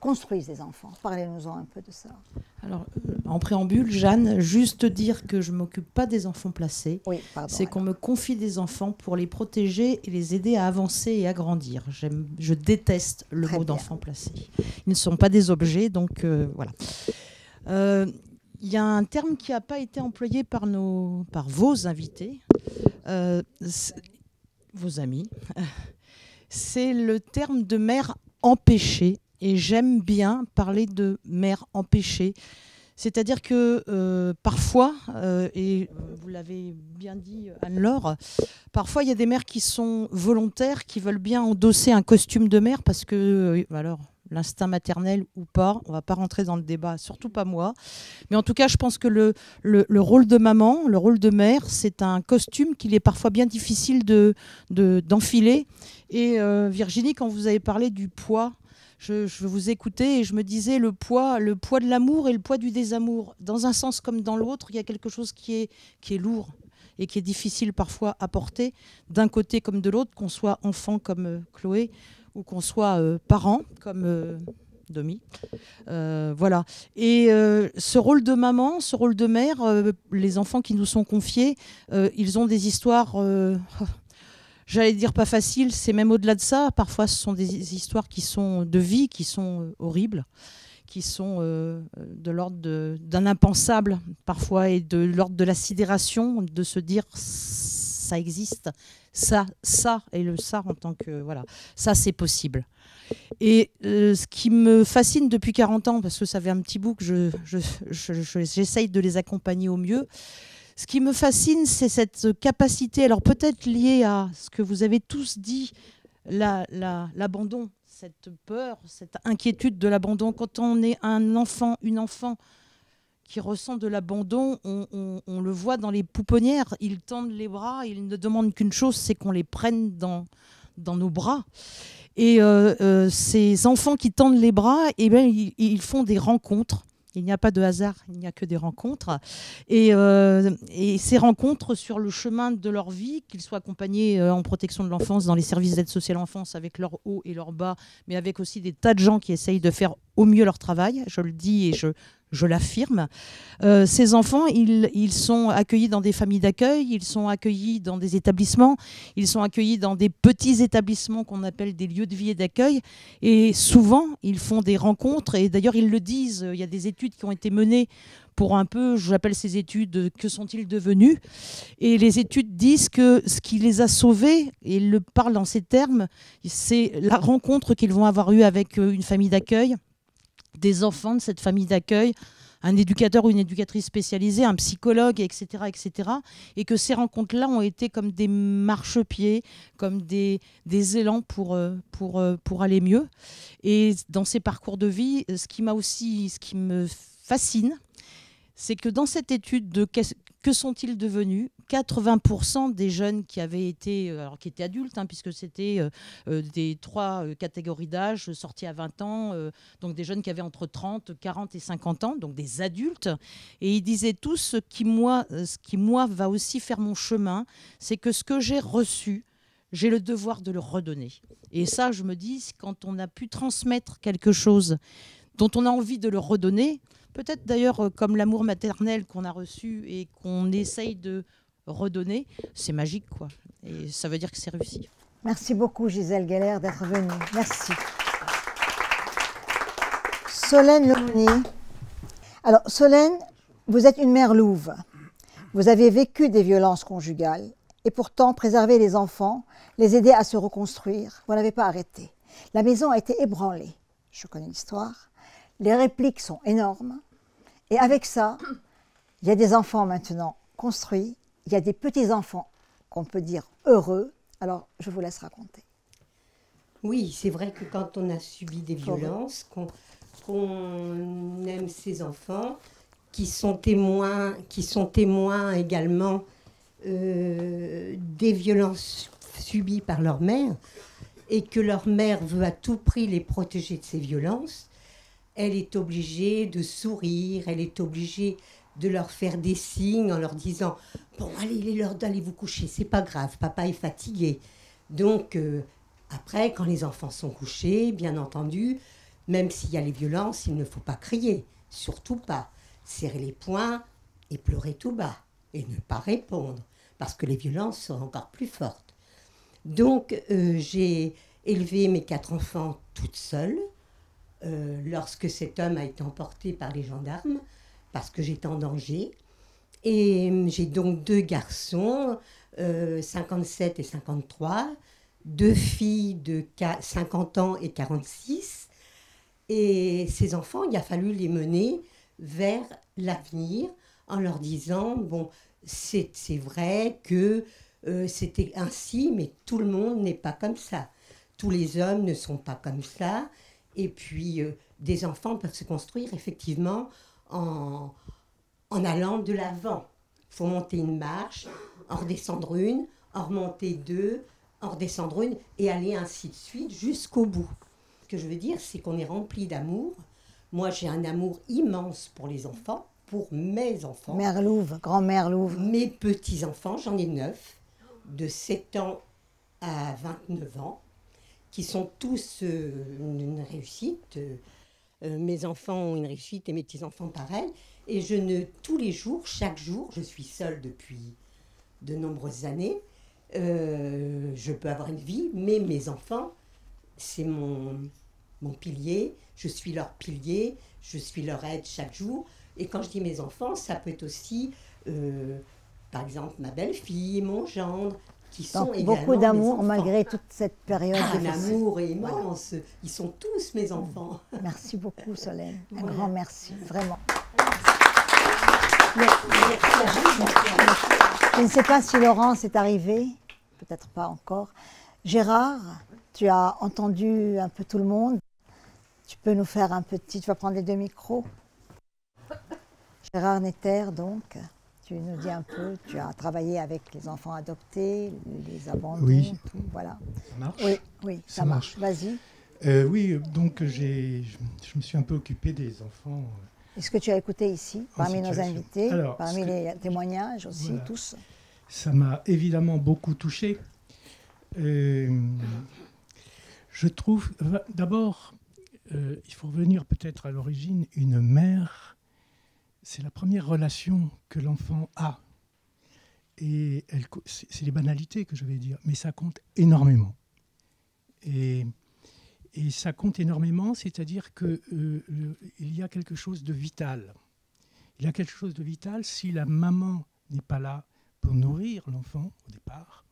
construisent des enfants. Parlez-nous-en un peu de ça. Alors, en préambule, Jeanne, juste dire que je ne m'occupe pas des enfants placés. Oui, pardon. C'est qu'on me confie des enfants pour les protéger et les aider à avancer et à grandir. Je déteste le mot d'enfant placé. Ils ne sont pas des objets, donc voilà. Il y a un terme qui n'a pas été employé par vos invités, vos amis. C'est le terme de mère empêchée. Et j'aime bien parler de mère empêchée. C'est-à-dire que parfois, et vous l'avez bien dit Anne-Laure, parfois il y a des mères qui sont volontaires, qui veulent bien endosser un costume de mère parce que, alors, l'instinct maternel ou pas, on ne va pas rentrer dans le débat, surtout pas moi. Mais en tout cas, je pense que le rôle de maman, le rôle de mère, c'est un costume qu'il est parfois bien difficile d'enfiler. Et Virginie, quand vous avez parlé du poids, je vous écoutais et je me disais le poids de l'amour et le poids du désamour. Dans un sens comme dans l'autre, il y a quelque chose qui est lourd et qui est difficile parfois à porter, d'un côté comme de l'autre, qu'on soit enfant comme Chloé ou qu'on soit parent comme Domi. Voilà. Et ce rôle de maman, ce rôle de mère, les enfants qui nous sont confiés, ils ont des histoires... J'allais dire pas facile, c'est même au-delà de ça. Parfois, ce sont des histoires qui sont de vie, qui sont horribles, qui sont de l'ordre d'un impensable, parfois, et de l'ordre de la sidération, de se dire ça existe, ça, et le ça en tant que... Voilà, ça, c'est possible. Et ce qui me fascine depuis 40 ans, parce que ça fait un petit bout que j'essaye de les accompagner au mieux, ce qui me fascine, c'est cette capacité, alors peut-être liée à ce que vous avez tous dit, l'abandon, cette peur, cette inquiétude de l'abandon. Quand on est un enfant, une enfant qui ressent de l'abandon, on le voit dans les pouponnières, ils tendent les bras, ils ne demandent qu'une chose, c'est qu'on les prenne dans nos bras. Et ces enfants qui tendent les bras, eh bien, ils font des rencontres. Il n'y a pas de hasard, il n'y a que des rencontres. Et ces rencontres sur le chemin de leur vie, qu'ils soient accompagnés en protection de l'enfance, dans les services d'aide sociale enfance, avec leurs hauts et leurs bas, mais avec aussi des tas de gens qui essayent de faire au mieux leur travail, je le dis et je l'affirme. Ces enfants, ils sont accueillis dans des familles d'accueil, ils sont accueillis dans des établissements, ils sont accueillis dans des petits établissements qu'on appelle des lieux de vie et d'accueil. Et souvent, ils font des rencontres. Et d'ailleurs, ils le disent, il y a des études qui ont été menées pour un peu, j'appelle ces études, que sont-ils devenus? Et les études disent que ce qui les a sauvés, et ils le parlent dans ces termes, c'est la rencontre qu'ils vont avoir eue avec une famille d'accueil, des enfants de cette famille d'accueil, un éducateur ou une éducatrice spécialisée, un psychologue, etc., etc. Et que ces rencontres-là ont été comme des marchepieds, comme des élans pour aller mieux. Et dans ces parcours de vie, ce qui me fascine, c'est que dans cette étude de que sont-ils devenus, 80% des jeunes qui avaient été, alors qui étaient adultes, hein, puisque c'était des 3 catégories d'âge, sortis à 20 ans, donc des jeunes qui avaient entre 30, 40 et 50 ans, donc des adultes. Et ils disaient tous ce qui, moi, va aussi faire mon chemin, c'est que ce que j'ai reçu, j'ai le devoir de le redonner. Et ça, je me dis, quand on a pu transmettre quelque chose dont on a envie de le redonner, peut-être d'ailleurs comme l'amour maternel qu'on a reçu et qu'on essaye de redonner, c'est magique, quoi. Et ça veut dire que c'est réussi. Merci beaucoup Gisèle Geller d'être venue. Merci. Solène Lemonnier. Alors Solène, vous êtes une mère louve. Vous avez vécu des violences conjugales et pourtant préserver les enfants, les aider à se reconstruire, vous n'avez pas arrêté. La maison a été ébranlée. Je connais l'histoire. Les répliques sont énormes. Et avec ça, il y a des enfants maintenant construits, il y a des petits-enfants qu'on peut dire heureux. Alors, je vous laisse raconter. Oui, c'est vrai que quand on a subi des violences, qu'on aime ses enfants, qui sont témoins également des violences subies par leur mère, et que leur mère veut à tout prix les protéger de ces violences, elle est obligée de sourire, elle est obligée de leur faire des signes en leur disant « Bon, allez, il est l'heure d'aller vous coucher, c'est pas grave, papa est fatigué. » Donc, après, quand les enfants sont couchés, bien entendu, même s'il y a les violences, il ne faut pas crier, surtout pas. Serrer les poings et pleurer tout bas, et ne pas répondre, parce que les violences sont encore plus fortes. Donc, j'ai élevé mes 4 enfants toute seule, lorsque cet homme a été emporté par les gendarmes, parce que j'étais en danger. Et j'ai donc 2 garçons, 57 et 53, 2 filles de 50 ans et 46. Et ces enfants, il a fallu les mener vers l'avenir en leur disant, bon, c'est vrai que c'était ainsi, mais tout le monde n'est pas comme ça. Tous les hommes ne sont pas comme ça. Et puis, des enfants peuvent se construire effectivement en allant de l'avant. Il faut monter une marche, en redescendre une, en remonter 2, en redescendre une, et aller ainsi de suite jusqu'au bout. Ce que je veux dire, c'est qu'on est rempli d'amour. Moi, j'ai un amour immense pour les enfants, pour mes enfants. Mère Louve, grand-mère Louve. Mes petits-enfants, j'en ai 9, de 7 ans à 29 ans, qui sont tous une réussite. Mes enfants ont une réussite et mes petits-enfants pareil. Et tous les jours, chaque jour, je suis seule depuis de nombreuses années. Je peux avoir une vie, mais mes enfants, c'est mon pilier. Je suis leur pilier, je suis leur aide chaque jour. Et quand je dis mes enfants, ça peut être aussi, par exemple, ma belle-fille, mon gendre, qui sont donc, également beaucoup d'amour mes enfants. malgré toute cette période. Un amour immense. Voilà. Ils sont tous mes enfants. Merci beaucoup, Solène. Un grand merci, vraiment. Je ne sais pas si Laurence est arrivée, peut-être pas encore. Gérard, tu as entendu un peu tout le monde. Tu peux nous faire un petit... Tu vas prendre les 2 micros. Gérard Netter, donc, tu nous dis un peu, tu as travaillé avec les enfants adoptés, les abandons, oui. Tout, voilà. Ça marche? Oui, ça marche. Vas-y. Oui, donc je me suis un peu occupé des enfants. Est-ce que tu as écouté ici, parmi nos invités, alors, parmi les témoignages aussi, voilà. tous? Ça m'a évidemment beaucoup touché. Je trouve, d'abord, il faut revenir peut-être à l'origine, une mère, c'est la première relation que l'enfant a. Et c'est des banalités que je vais dire, mais ça compte énormément. Et ça compte énormément, c'est-à-dire qu'il y a quelque chose de vital. Il y a quelque chose de vital si la maman n'est pas là pour nourrir l'enfant au départ,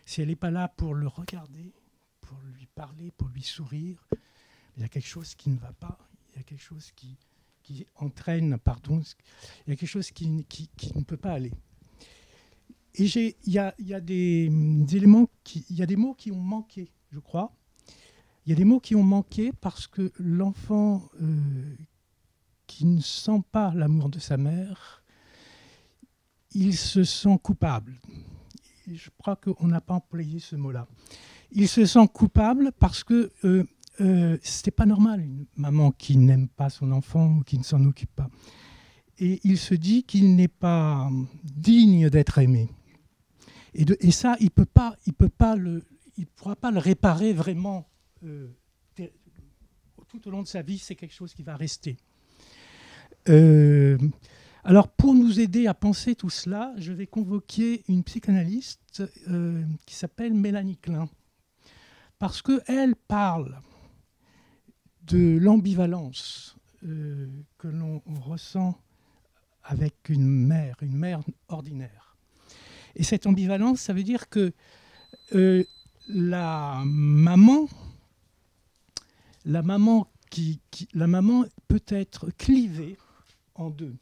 si elle n'est pas là pour le regarder, pour lui parler, pour lui sourire, il y a quelque chose qui ne va pas, il y a quelque chose qui qui entraîne, pardon, il y a quelque chose qui ne peut pas aller. Et il y a des éléments, il y a des mots qui ont manqué, je crois. Il y a des mots qui ont manqué parce que l'enfant qui ne sent pas l'amour de sa mère, il se sent coupable. Et je crois qu'on n'a pas employé ce mot-là. Il se sent coupable parce que c'était pas normal, une maman qui n'aime pas son enfant ou qui ne s'en occupe pas. Et il se dit qu'il n'est pas digne d'être aimé. Et ça, il pourra pas le réparer vraiment tout au long de sa vie. C'est quelque chose qui va rester. Alors, pour nous aider à penser tout cela, je vais convoquer une psychanalyste qui s'appelle Mélanie Klein, parce qu'elle parle de l'ambivalence que l'on ressent avec une mère ordinaire. Et cette ambivalence, ça veut dire que la maman peut être clivée en deux,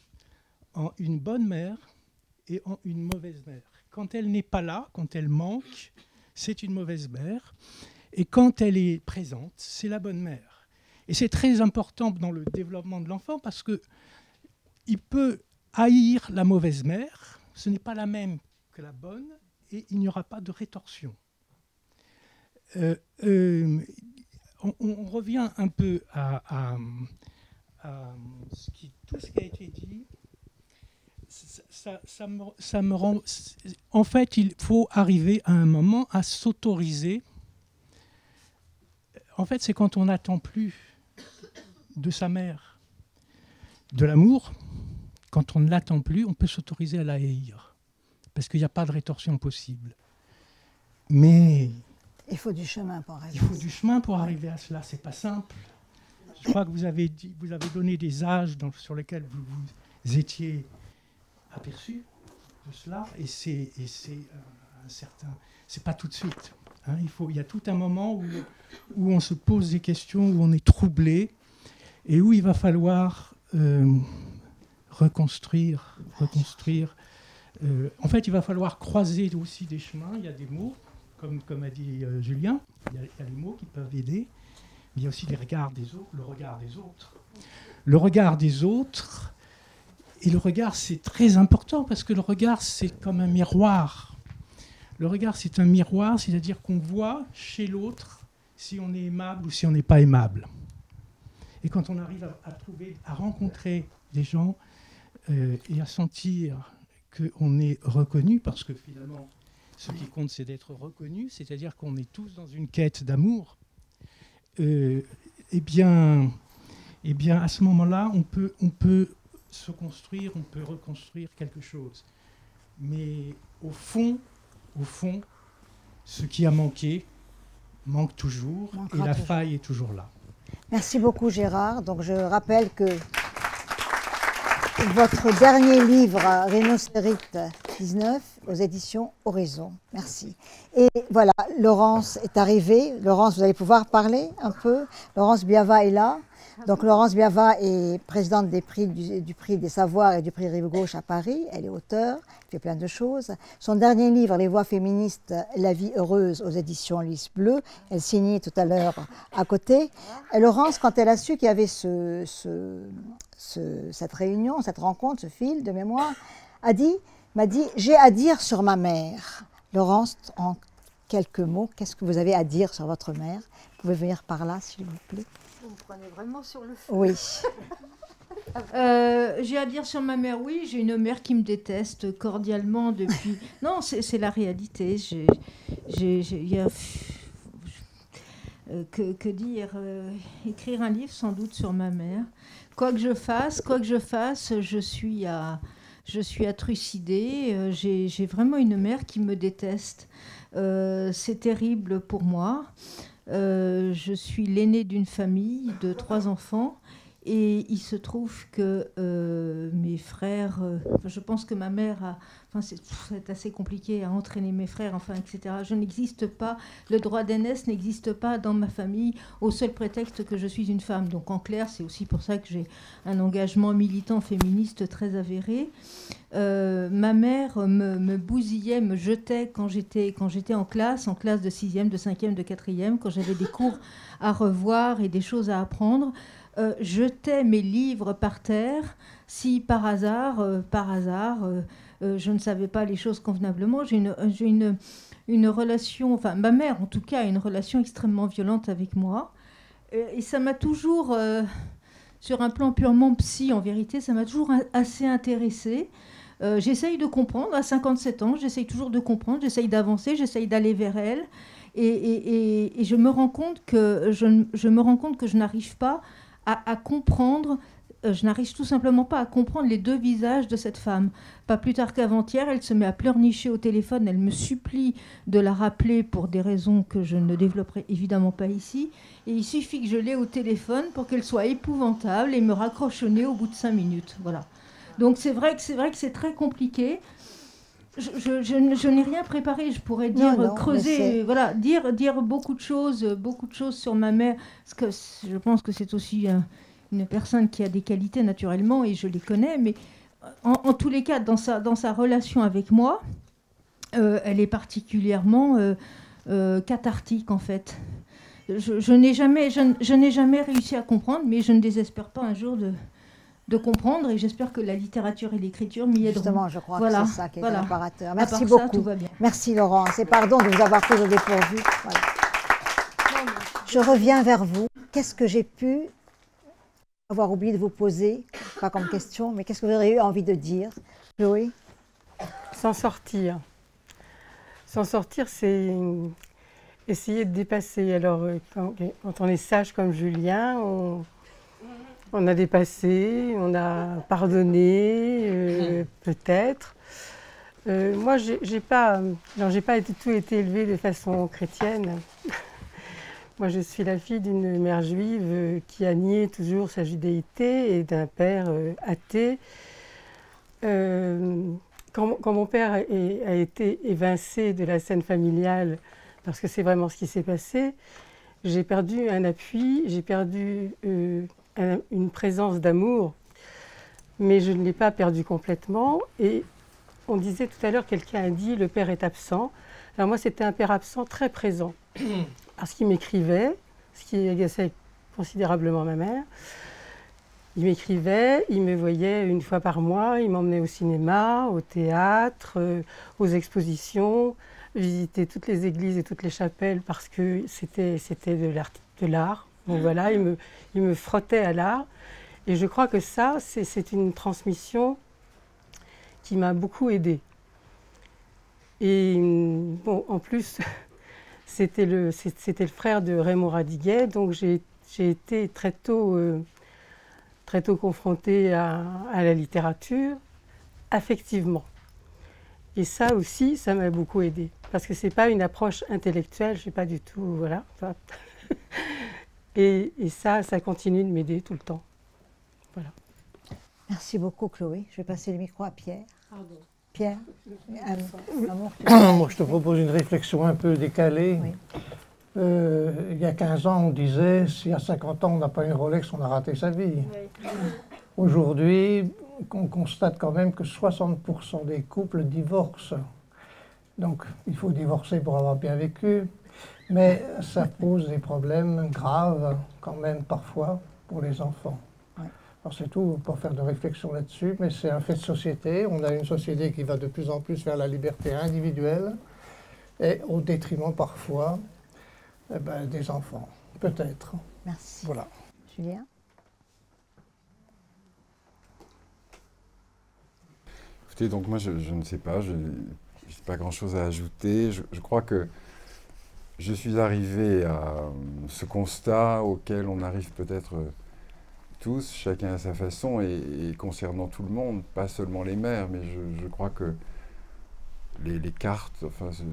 en une bonne mère et en une mauvaise mère. Quand elle n'est pas là, quand elle manque, c'est une mauvaise mère. Et quand elle est présente, c'est la bonne mère. Et c'est très important dans le développement de l'enfant parce qu'il peut haïr la mauvaise mère, ce n'est pas la même que la bonne, et il n'y aura pas de rétorsion. On revient un peu à tout ce qui a été dit. Ça me rend... En fait, il faut arriver à un moment à s'autoriser. En fait, c'est quand on n'attend plus de sa mère de l'amour, quand on ne l'attend plus, on peut s'autoriser à la haïr. Parce qu'il n'y a pas de rétorsion possible. Mais... il faut du chemin pour arriver. Il faut du chemin pour arriver à cela. C'est pas simple. Je crois que vous avez donné des âges sur lesquels vous étiez aperçu de cela, et c'est un certain... c'est pas tout de suite. Hein. Il y a tout un moment où on se pose des questions, où on est troublé, et où il va falloir reconstruire. En fait, il va falloir croiser aussi des chemins. Il y a des mots, comme a dit Julien, il y a des mots qui peuvent aider. Mais il y a aussi le regard des autres. Le regard des autres, et le regard, c'est très important, parce que le regard, c'est comme un miroir. Le regard, c'est un miroir, c'est-à-dire qu'on voit chez l'autre si on est aimable ou si on n'est pas aimable. Et quand on arrive à rencontrer des gens et à sentir qu'on est reconnu, parce que finalement, ce qui compte, c'est d'être reconnu, c'est-à-dire qu'on est tous dans une quête d'amour, eh bien, à ce moment-là, on peut se construire, on peut reconstruire quelque chose. Mais au fond, ce qui a manqué manque toujours, et la faille est toujours là. Merci beaucoup Gérard. Donc je rappelle que votre dernier livre, Rhinocérite 19, aux éditions Horizon. Merci. Et voilà, Laurence est arrivée. Laurence, vous allez pouvoir parler un peu. Laurence Biava est là. Donc Laurence Biava est présidente du prix des Savoirs et du prix Rive Gauche à Paris. Elle est auteure, elle fait plein de choses. Son dernier livre, Les voix féministes, La vie heureuse, aux éditions Lys Bleu, elle signait tout à l'heure à côté. Et Laurence, quand elle a su qu'il y avait cette réunion, cette rencontre, ce fil de mémoire, m'a dit « J'ai à dire sur ma mère ». Laurence, en quelques mots, qu'est-ce que vous avez à dire sur votre mère? Vous pouvez venir par là, s'il vous plaît. Vous me prenez vraiment sur le feu. Oui. J'ai à dire sur ma mère, oui, j'ai une mère qui me déteste cordialement depuis... Non, c'est la réalité. Que dire écrire un livre sans doute sur ma mère. Quoi que je fasse, je suis à trucider. J'ai vraiment une mère qui me déteste. C'est terrible pour moi. Je suis l'aînée d'une famille de 3 enfants Et il se trouve que mes frères, je pense que ma mère a, c'est assez compliqué à entraîner mes frères, etc. Je n'existe pas, le droit d'aînesse n'existe pas dans ma famille au seul prétexte que je suis une femme. Donc en clair, c'est aussi pour ça que j'ai un engagement militant féministe très avéré. Ma mère me bousillait, me jetait quand j'étais en classe de 6e, de 5e, de 4e, quand j'avais des cours à revoir et des choses à apprendre. Jetait mes livres par terre si par hasard, je ne savais pas les choses convenablement. J'ai une relation, ma mère en tout cas a une relation extrêmement violente avec moi. Et ça m'a toujours, sur un plan purement psy en vérité, ça m'a toujours assez intéressée. J'essaye de comprendre, à 57 ans, j'essaye toujours de comprendre, j'essaye d'avancer, j'essaye d'aller vers elle. Et je me rends compte que je n'arrive pas à comprendre, je n'arrive tout simplement pas à comprendre les deux visages de cette femme. Pas plus tard qu'avant-hier, elle se met à pleurnicher au téléphone, elle me supplie de la rappeler pour des raisons que je ne développerai évidemment pas ici. Et il suffit que je l'ai au téléphone pour qu'elle soit épouvantable et me raccroche au nez au bout de 5 minutes. Voilà. Donc c'est vrai que c'est très compliqué. Je n'ai rien préparé, je pourrais dire, creuser, voilà, dire beaucoup de choses sur ma mère, parce que je pense que c'est aussi une personne qui a des qualités naturellement, et je les connais, mais en tous les cas, dans sa relation avec moi, elle est particulièrement cathartique, en fait. Je n'ai jamais réussi à comprendre, mais je ne désespère pas un jour de comprendre, et j'espère que la littérature et l'écriture m'y aideront. Justement, je crois que c'est ça qui est un réparateur. Merci beaucoup. Ça, tout va bien. Merci Laurence, et pardon de vous avoir pris au dépourvu. Voilà. Je reviens vers vous. Qu'est-ce que j'ai pu avoir oublié de vous poser, pas comme question, mais qu'est-ce que vous auriez eu envie de dire, Chloé? S'en sortir. S'en sortir, c'est essayer de dépasser. Alors, quand on est sage comme Julien, on a dépassé, on a pardonné, peut-être. Moi, j'ai pas été élevée de façon chrétienne. Moi, je suis la fille d'une mère juive qui a nié toujours sa judéité et d'un père athée. Quand mon père a été évincé de la scène familiale, parce que c'est vraiment ce qui s'est passé, j'ai perdu un appui, j'ai perdu une présence d'amour, mais je ne l'ai pas perdu complètement. Et on disait tout à l'heure, quelqu'un a dit, le père est absent. Alors moi, c'était un père absent très présent, parce qu'il m'écrivait, ce qui agaçait considérablement ma mère. Il m'écrivait, il me voyait une fois par mois, il m'emmenait au cinéma, au théâtre, aux expositions, visiter toutes les églises et toutes les chapelles, parce que c'était de l'art. Donc voilà, il me frottait à l'art. Et je crois que ça, c'est une transmission qui m'a beaucoup aidée. Et bon, en plus, c'était le frère de Raymond Radiguet, donc j'ai été très tôt confrontée à la littérature, affectivement. Et ça aussi, ça m'a beaucoup aidée. Parce que ce n'est pas une approche intellectuelle, je ne sais pas du tout, voilà. Et ça continue de m'aider tout le temps. Voilà. Merci beaucoup, Chloé. Je vais passer le micro à Pierre. Pardon. Pierre, moi, je te propose une réflexion un peu décalée. Oui. Il y a 15 ans, on disait, si à 50 ans, on n'a pas une Rolex, on a raté sa vie. Oui. Aujourd'hui, on constate quand même que 60% des couples divorcent. Donc, il faut divorcer pour avoir bien vécu. Mais ça pose des problèmes graves, quand même, parfois, pour les enfants. Ouais. Alors, c'est tout pour faire de réflexion là-dessus, mais c'est un fait de société. On a une société qui va de plus en plus vers la liberté individuelle, et au détriment, parfois, des enfants. Peut-être. Merci. Voilà. Julien? Écoutez, donc moi, je ne sais pas, je n'ai pas grand-chose à ajouter. Je crois que je suis arrivé à ce constat auquel on arrive peut-être tous, chacun à sa façon, et concernant tout le monde, pas seulement les mères, mais je crois que les cartes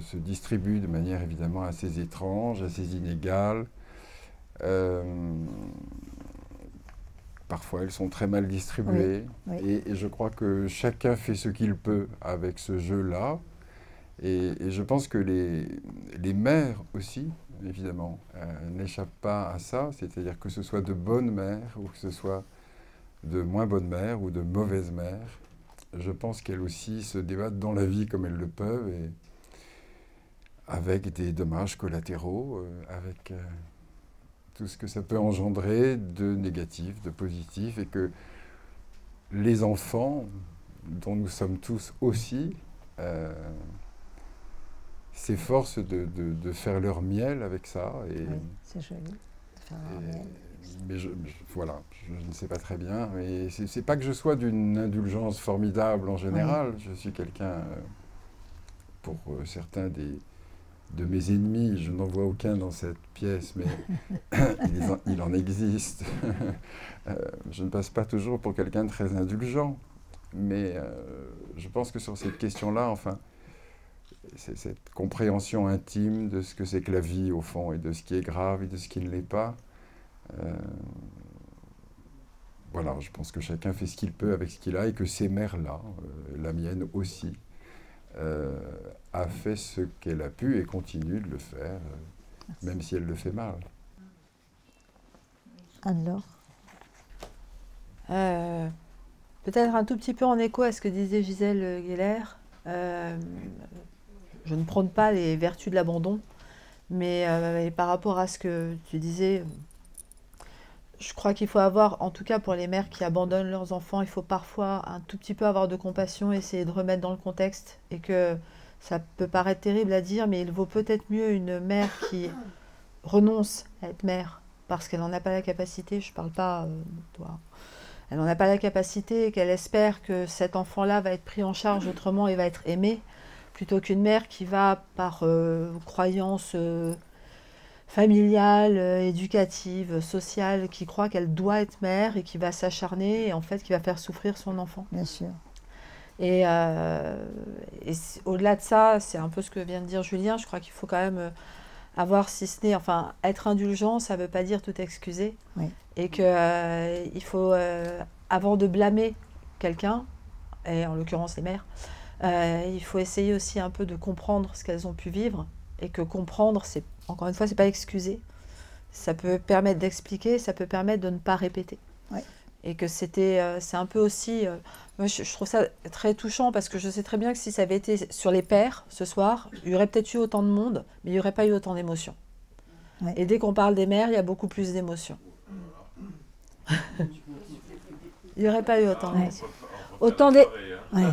se distribuent de manière évidemment assez étrange, assez inégale. parfois elles sont très mal distribuées. Oui, oui. Et je crois que chacun fait ce qu'il peut avec ce jeu-là. Et je pense que les mères aussi, évidemment, n'échappent pas à ça. C'est-à-dire que ce soit de bonnes mères ou que ce soit de moins bonnes mères ou de mauvaises mères. Je pense qu'elles aussi se débattent dans la vie comme elles le peuvent, et avec des dommages collatéraux, avec tout ce que ça peut engendrer de négatif, de positif, et que les enfants, dont nous sommes tous aussi, s'efforcent de faire leur miel avec ça. Et, oui, c'est joli de faire leur miel. Mais voilà, je ne sais pas très bien. Mais c'est pas que je sois d'une indulgence formidable en général. Oui. Je suis quelqu'un, pour certains de mes ennemis, je n'en vois aucun dans cette pièce, mais il en existe. Je ne passe pas toujours pour quelqu'un de très indulgent. Mais je pense que sur cette question-là, enfin, c'est cette compréhension intime de ce que c'est que la vie, au fond, et de ce qui est grave et de ce qui ne l'est pas. Voilà, je pense que chacun fait ce qu'il peut avec ce qu'il a, et que ces mères-là, la mienne aussi, a fait ce qu'elle a pu et continue de le faire, même si elle le fait mal. Alors peut-être un tout petit peu en écho à ce que disait Gisèle Geller. Je ne prône pas les vertus de l'abandon, mais par rapport à ce que tu disais, je crois qu'il faut avoir, en tout cas pour les mères qui abandonnent leurs enfants, il faut parfois un tout petit peu avoir de compassion, essayer de remettre dans le contexte, et que ça peut paraître terrible à dire, mais il vaut peut-être mieux une mère qui renonce à être mère parce qu'elle n'en a pas la capacité, je ne parle pas de toi, elle n'en a pas la capacité, et qu'elle espère que cet enfant-là va être pris en charge autrement et va être aimé, plutôt qu'une mère qui va, par croyance familiale, éducative, sociale, qui croit qu'elle doit être mère et qui va s'acharner et en fait qui va faire souffrir son enfant. Bien sûr. Et au-delà de ça, c'est un peu ce que vient de dire Julien, je crois qu'il faut quand même avoir, si ce n'est, enfin, être indulgent, ça ne veut pas dire tout excuser. Oui. Et qu'il faut, avant de blâmer quelqu'un, et en l'occurrence les mères, il faut essayer aussi un peu de comprendre ce qu'elles ont pu vivre, et que comprendre, c'est, encore une fois, c'est pas excuser. Ça peut permettre d'expliquer, ça peut permettre de ne pas répéter. Oui. Et que c'est un peu aussi, moi je trouve ça très touchant, parce que je sais très bien que si ça avait été sur les pères ce soir, il y aurait peut-être eu autant de monde, mais il n'y aurait pas eu autant d'émotions. Oui. Et dès qu'on parle des mères, il y a beaucoup plus d'émotions. Il n'y aurait pas eu autant d'émotions. Autant des... Oui.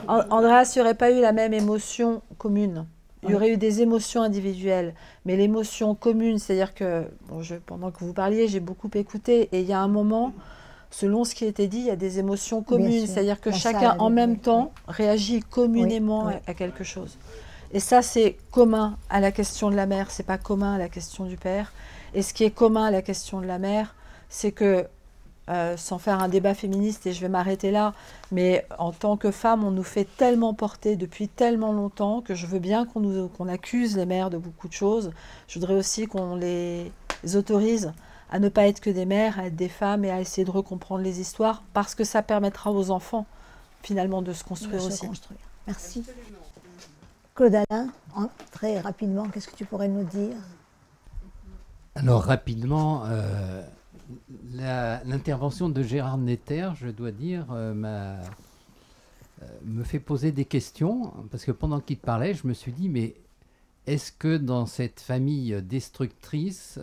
Andreas, il n'y aurait pas eu la même émotion commune. Il y aurait eu des émotions individuelles, mais l'émotion commune, c'est-à-dire que, bon, pendant que vous parliez, j'ai beaucoup écouté, et il y a un moment, selon ce qui était dit, il y a des émotions communes, c'est-à-dire que chacun en même temps réagit communément à quelque chose. Et ça, c'est commun à la question de la mère, c'est pas commun à la question du père. Et ce qui est commun à la question de la mère, c'est que, sans faire un débat féministe, et je vais m'arrêter là, mais en tant que femme, on nous fait tellement porter depuis tellement longtemps que je veux bien qu'on accuse les mères de beaucoup de choses. Je voudrais aussi qu'on les autorise à ne pas être que des mères, à être des femmes, et à essayer de recomprendre les histoires, parce que ça permettra aux enfants, finalement, de se construire aussi. Merci. Claude Alain, très rapidement, qu'est-ce que tu pourrais nous dire? Alors, rapidement, l'intervention de Gérard Netter, je dois dire, me fait poser des questions, parce que pendant qu'il parlait, je me suis dit, mais est-ce que dans cette famille destructrice,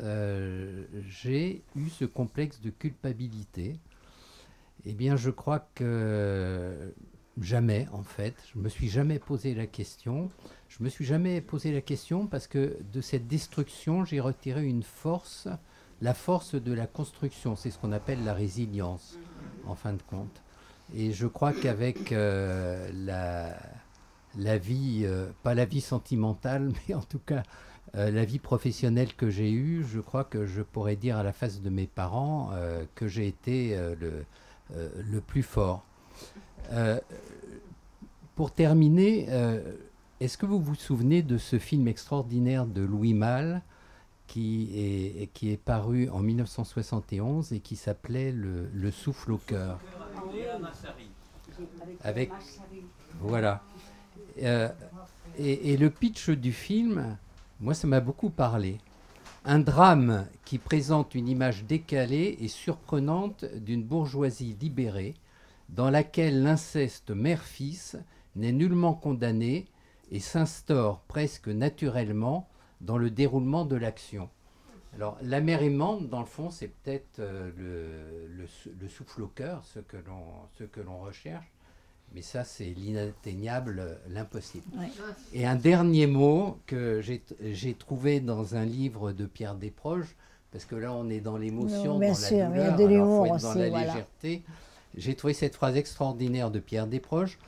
j'ai eu ce complexe de culpabilité? Eh bien, je crois que jamais, en fait. Je ne me suis jamais posé la question. Je ne me suis jamais posé la question parce que de cette destruction, j'ai retiré une force, la force de la construction. C'est ce qu'on appelle la résilience, en fin de compte. Et je crois qu'avec la vie, pas la vie sentimentale, mais en tout cas la vie professionnelle que j'ai eue, je crois que je pourrais dire à la face de mes parents que j'ai été le plus fort. Pour terminer, est-ce que vous vous souvenez de ce film extraordinaire de Louis Malle qui est paru en 1971 et qui s'appelait Le souffle au cœur. Avec, voilà. Et le pitch du film, moi, ça m'a beaucoup parlé. Un drame qui présente une image décalée et surprenante d'une bourgeoisie libérée, dans laquelle l'inceste mère-fils n'est nullement condamné et s'instaure presque naturellement dans le déroulement de l'action. Alors, la mère aimante, dans le fond, c'est peut-être le souffle au cœur, ce que l'on recherche, mais ça, c'est l'inatteignable, l'impossible. Oui. Et un dernier mot que j'ai trouvé dans un livre de Pierre Desproges, parce que là, on est dans l'émotion, dans la douleur, il y a de l'humour alors il faut être dans la légèreté. J'ai trouvé cette phrase extraordinaire de Pierre Desproges.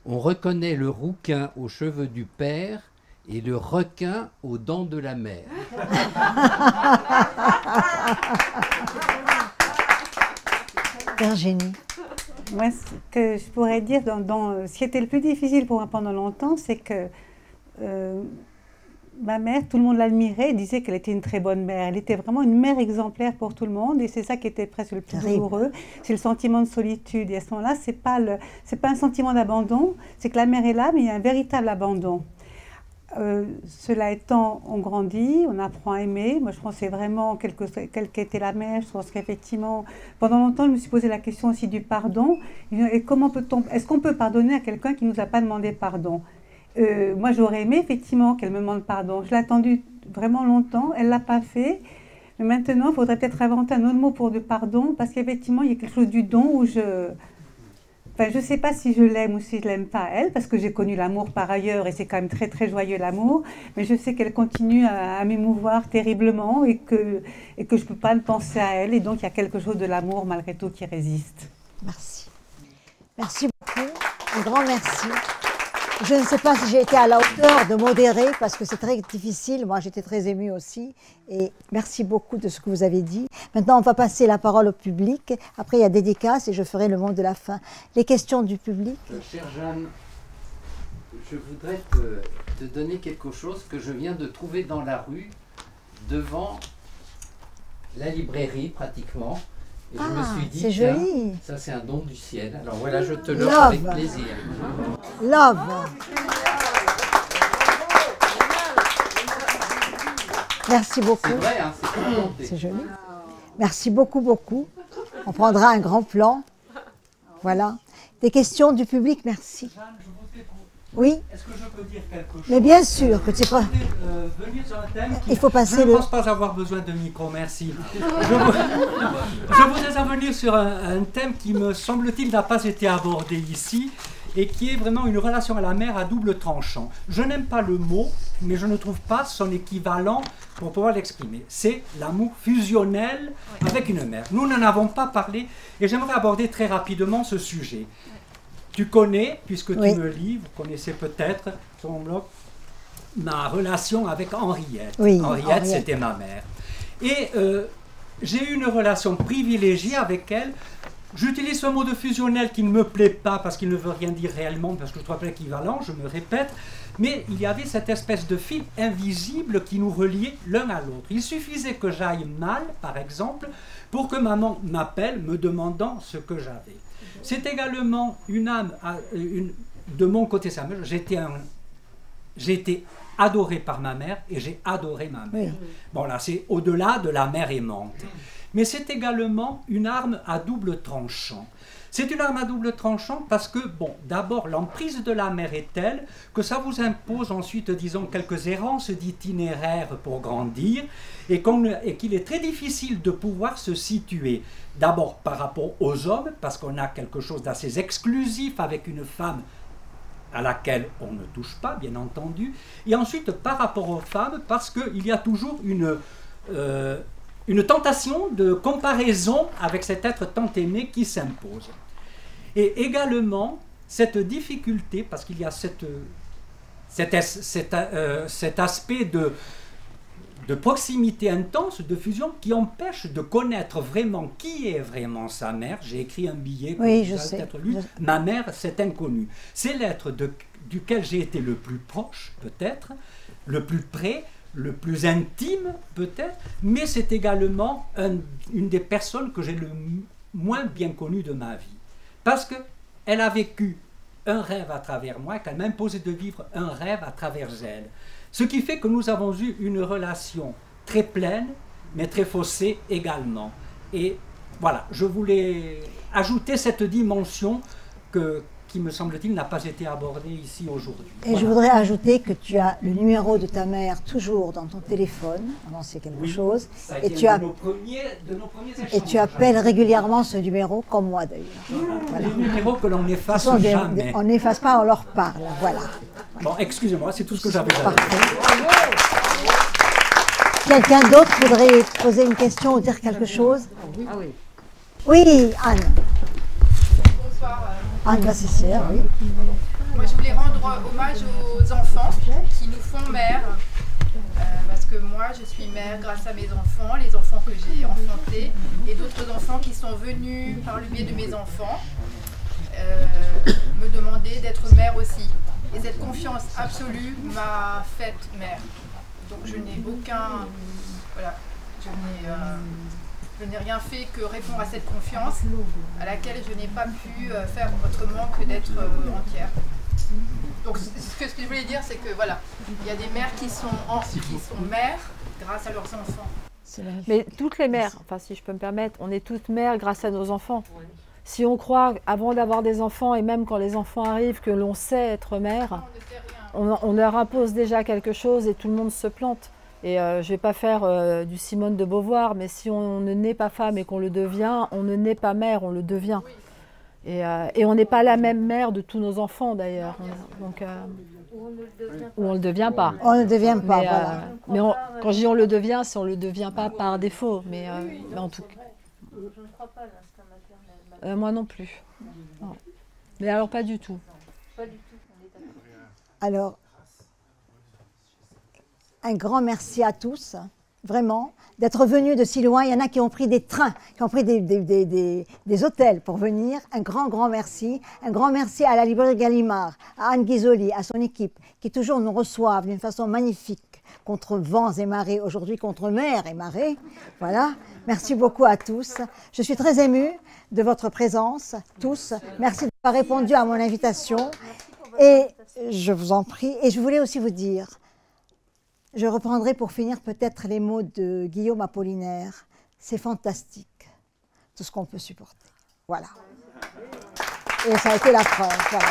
On reconnaît le rouquin aux cheveux du père et le requin aux dents de la mère. Virginie. Moi, ce que je pourrais dire, ce qui était le plus difficile pour moi pendant longtemps, c'est que ma mère, tout le monde l'admirait et disait qu'elle était une très bonne mère. Elle était vraiment une mère exemplaire pour tout le monde et c'est ça qui était presque le plus douloureux. C'est le sentiment de solitude. Et à ce moment-là, c'est pas un sentiment d'abandon, c'est que la mère est là, mais il y a un véritable abandon. Cela étant, on grandit, on apprend à aimer. Moi, je pense que c'est vraiment quelle qu'était la mère. Je pense qu'effectivement, pendant longtemps, je me suis posé la question aussi du pardon. Et comment est-ce qu'on peut pardonner à quelqu'un qui ne nous a pas demandé pardon? Moi, j'aurais aimé effectivement qu'elle me demande pardon. Je l'ai attendu vraiment longtemps, elle ne l'a pas fait. Mais maintenant, il faudrait peut-être inventer un autre mot pour le pardon, parce qu'effectivement, il y a quelque chose du don où je ne sais pas si je l'aime ou si je ne l'aime pas elle, parce que j'ai connu l'amour par ailleurs et c'est quand même très très joyeux l'amour, mais je sais qu'elle continue à m'émouvoir terriblement et que je ne peux pas ne penser à elle, et donc il y a quelque chose de l'amour malgré tout qui résiste. Merci. Merci beaucoup, un grand merci. Je ne sais pas si j'ai été à la hauteur de modérer, parce que c'est très difficile. Moi, j'étais très émue aussi. Et merci beaucoup de ce que vous avez dit. Maintenant, on va passer la parole au public. Après, il y a dédicace et je ferai le mot de la fin. Les questions du public. Chère Jeanne, je voudrais te donner quelque chose que je viens de trouver dans la rue, devant la librairie, pratiquement. Et je me suis dit, c'est joli. Ça c'est un don du ciel. Alors voilà, je te l'offre avec plaisir. Love. Merci beaucoup. C'est vrai, hein, c'est joli. Merci beaucoup, beaucoup. On prendra un grand plan. Voilà. Des questions du public, merci. Oui. Est-ce que je peux dire quelque chose? Mais bien sûr que tu peux. Venir sur un thème il faut passer je ne pense pas avoir besoin de micro, merci. Je voudrais en venir sur un thème qui, me semble-t-il, n'a pas été abordé ici et qui est vraiment une relation à la mère à double tranchant. Je n'aime pas le mot, mais je ne trouve pas son équivalent pour pouvoir l'exprimer. C'est l'amour fusionnel avec une mère. Nous n'en avons pas parlé et j'aimerais aborder très rapidement ce sujet. Tu connais, puisque tu me lis, vous connaissez peut-être sur mon blog, ma relation avec Henriette. Oui, Henriette, c'était ma mère. Et j'ai eu une relation privilégiée avec elle. J'utilise ce mot de fusionnel qui ne me plaît pas parce qu'il ne veut rien dire réellement, parce que je trouve pas équivalent, je me répète. Mais il y avait cette espèce de fil invisible qui nous reliait l'un à l'autre. Il suffisait que j'aille mal, par exemple, pour que maman m'appelle me demandant ce que j'avais. C'est également une âme, de mon côté, j'ai été adoré par ma mère et j'ai adoré ma mère. Oui. Bon là, c'est au-delà de la mère aimante. Mais c'est également une arme à double tranchant. C'est une arme à double tranchant parce que, bon, d'abord, l'emprise de la mère est telle que ça vous impose ensuite, disons, quelques errances d'itinéraire pour grandir et qu'il est très difficile de pouvoir se situer. D'abord par rapport aux hommes, parce qu'on a quelque chose d'assez exclusif avec une femme à laquelle on ne touche pas, bien entendu, et ensuite par rapport aux femmes, parce qu'il y a toujours une tentation de comparaison avec cet être tant aimé qui s'impose. Et également, cette difficulté, parce qu'il y a cet aspect de proximité intense, de fusion, qui empêche de connaître vraiment qui est vraiment sa mère. J'ai écrit un billet, que oui, vous avez peut-être lu. Ma mère, c'est inconnu. C'est l'être duquel j'ai été le plus proche, peut-être, le plus près, le plus intime peut-être, mais c'est également une des personnes que j'ai le moins bien connue de ma vie. Parce qu'elle a vécu un rêve à travers moi, qu'elle m'a imposé de vivre un rêve à travers elle. Ce qui fait que nous avons eu une relation très pleine, mais très faussée également. Et voilà, je voulais ajouter cette dimension qui, me semble-t-il, n'a pas été abordée ici aujourd'hui. Et voilà. Je voudrais ajouter que tu as le numéro de ta mère toujours dans ton téléphone, avant c'est quelque chose. Ça a été de nos premiers échanges. Et tu appelles régulièrement ce numéro, comme moi d'ailleurs. Voilà. Les numéros que l'on n'efface jamais. On n'efface pas, on leur parle, voilà. Bon, excusez-moi, c'est tout ce que j'avais à dire. Quelqu'un d'autre voudrait poser une question ou dire quelque chose? Ah oui. Oui, Anne. Bonsoir. Anne Bassessière, oui. Moi, je voulais rendre hommage aux enfants qui nous font mère. Parce que moi, je suis mère grâce à mes enfants, les enfants que j'ai enfantés, et d'autres enfants qui sont venus par le biais de mes enfants me demander d'être mère aussi. Et cette confiance absolue m'a faite mère. Donc je n'ai aucun... Voilà, je n'ai rien fait que répondre à cette confiance à laquelle je n'ai pas pu faire autrement que d'être entière. Donc ce que je voulais dire, c'est que voilà, il y a des mères qui sont mères grâce à leurs enfants. Mais toutes les mères, enfin si je peux me permettre, on est toutes mères grâce à nos enfants. Si on croit, avant d'avoir des enfants, et même quand les enfants arrivent, que l'on sait être mère, on leur impose déjà quelque chose et tout le monde se plante. Et je ne vais pas faire du Simone de Beauvoir, mais si on ne naît pas femme et qu'on le devient, on ne naît pas mère, on le devient. Et on n'est pas la même mère de tous nos enfants d'ailleurs. Donc, ou on ne le devient pas. On ne le devient pas, mais, voilà. Mais quand je dis on le devient, c'est on ne le devient pas par défaut. Mais en tout cas. Je ne crois pas à l'instinct maternel. Moi non plus. Non. Mais alors pas du tout. Pas du tout, on est d'accord. Alors, un grand merci à tous, vraiment, d'être venus de si loin. Il y en a qui ont pris des trains, qui ont pris des hôtels pour venir. Un grand merci. Un grand merci à la librairie Gallimard, à Anne Ghisoli, à son équipe, qui toujours nous reçoivent d'une façon magnifique, contre vents et marées, aujourd'hui contre mer et marée. Voilà. Merci beaucoup à tous. Je suis très émue de votre présence, tous. Merci d'avoir répondu à mon invitation. Et je vous en prie. Et je voulais aussi vous dire, je reprendrai pour finir peut-être les mots de Guillaume Apollinaire. C'est fantastique, tout ce qu'on peut supporter. Voilà. Et ça a été la preuve. Voilà.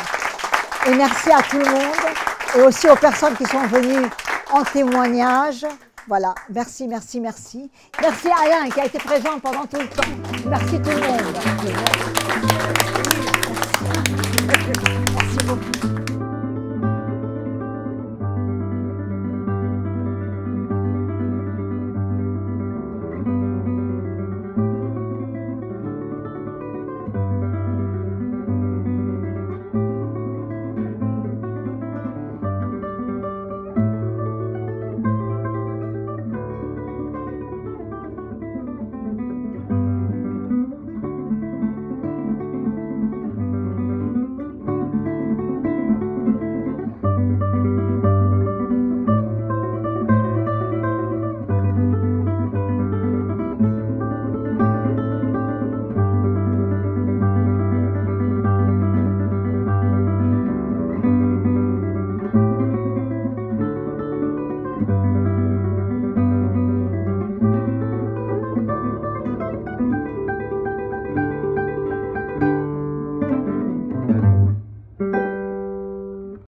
Et merci à tout le monde et aussi aux personnes qui sont venues en témoignage. Voilà, merci. Merci à Alain qui a été présent pendant tout le temps. Merci tout le monde. Merci beaucoup.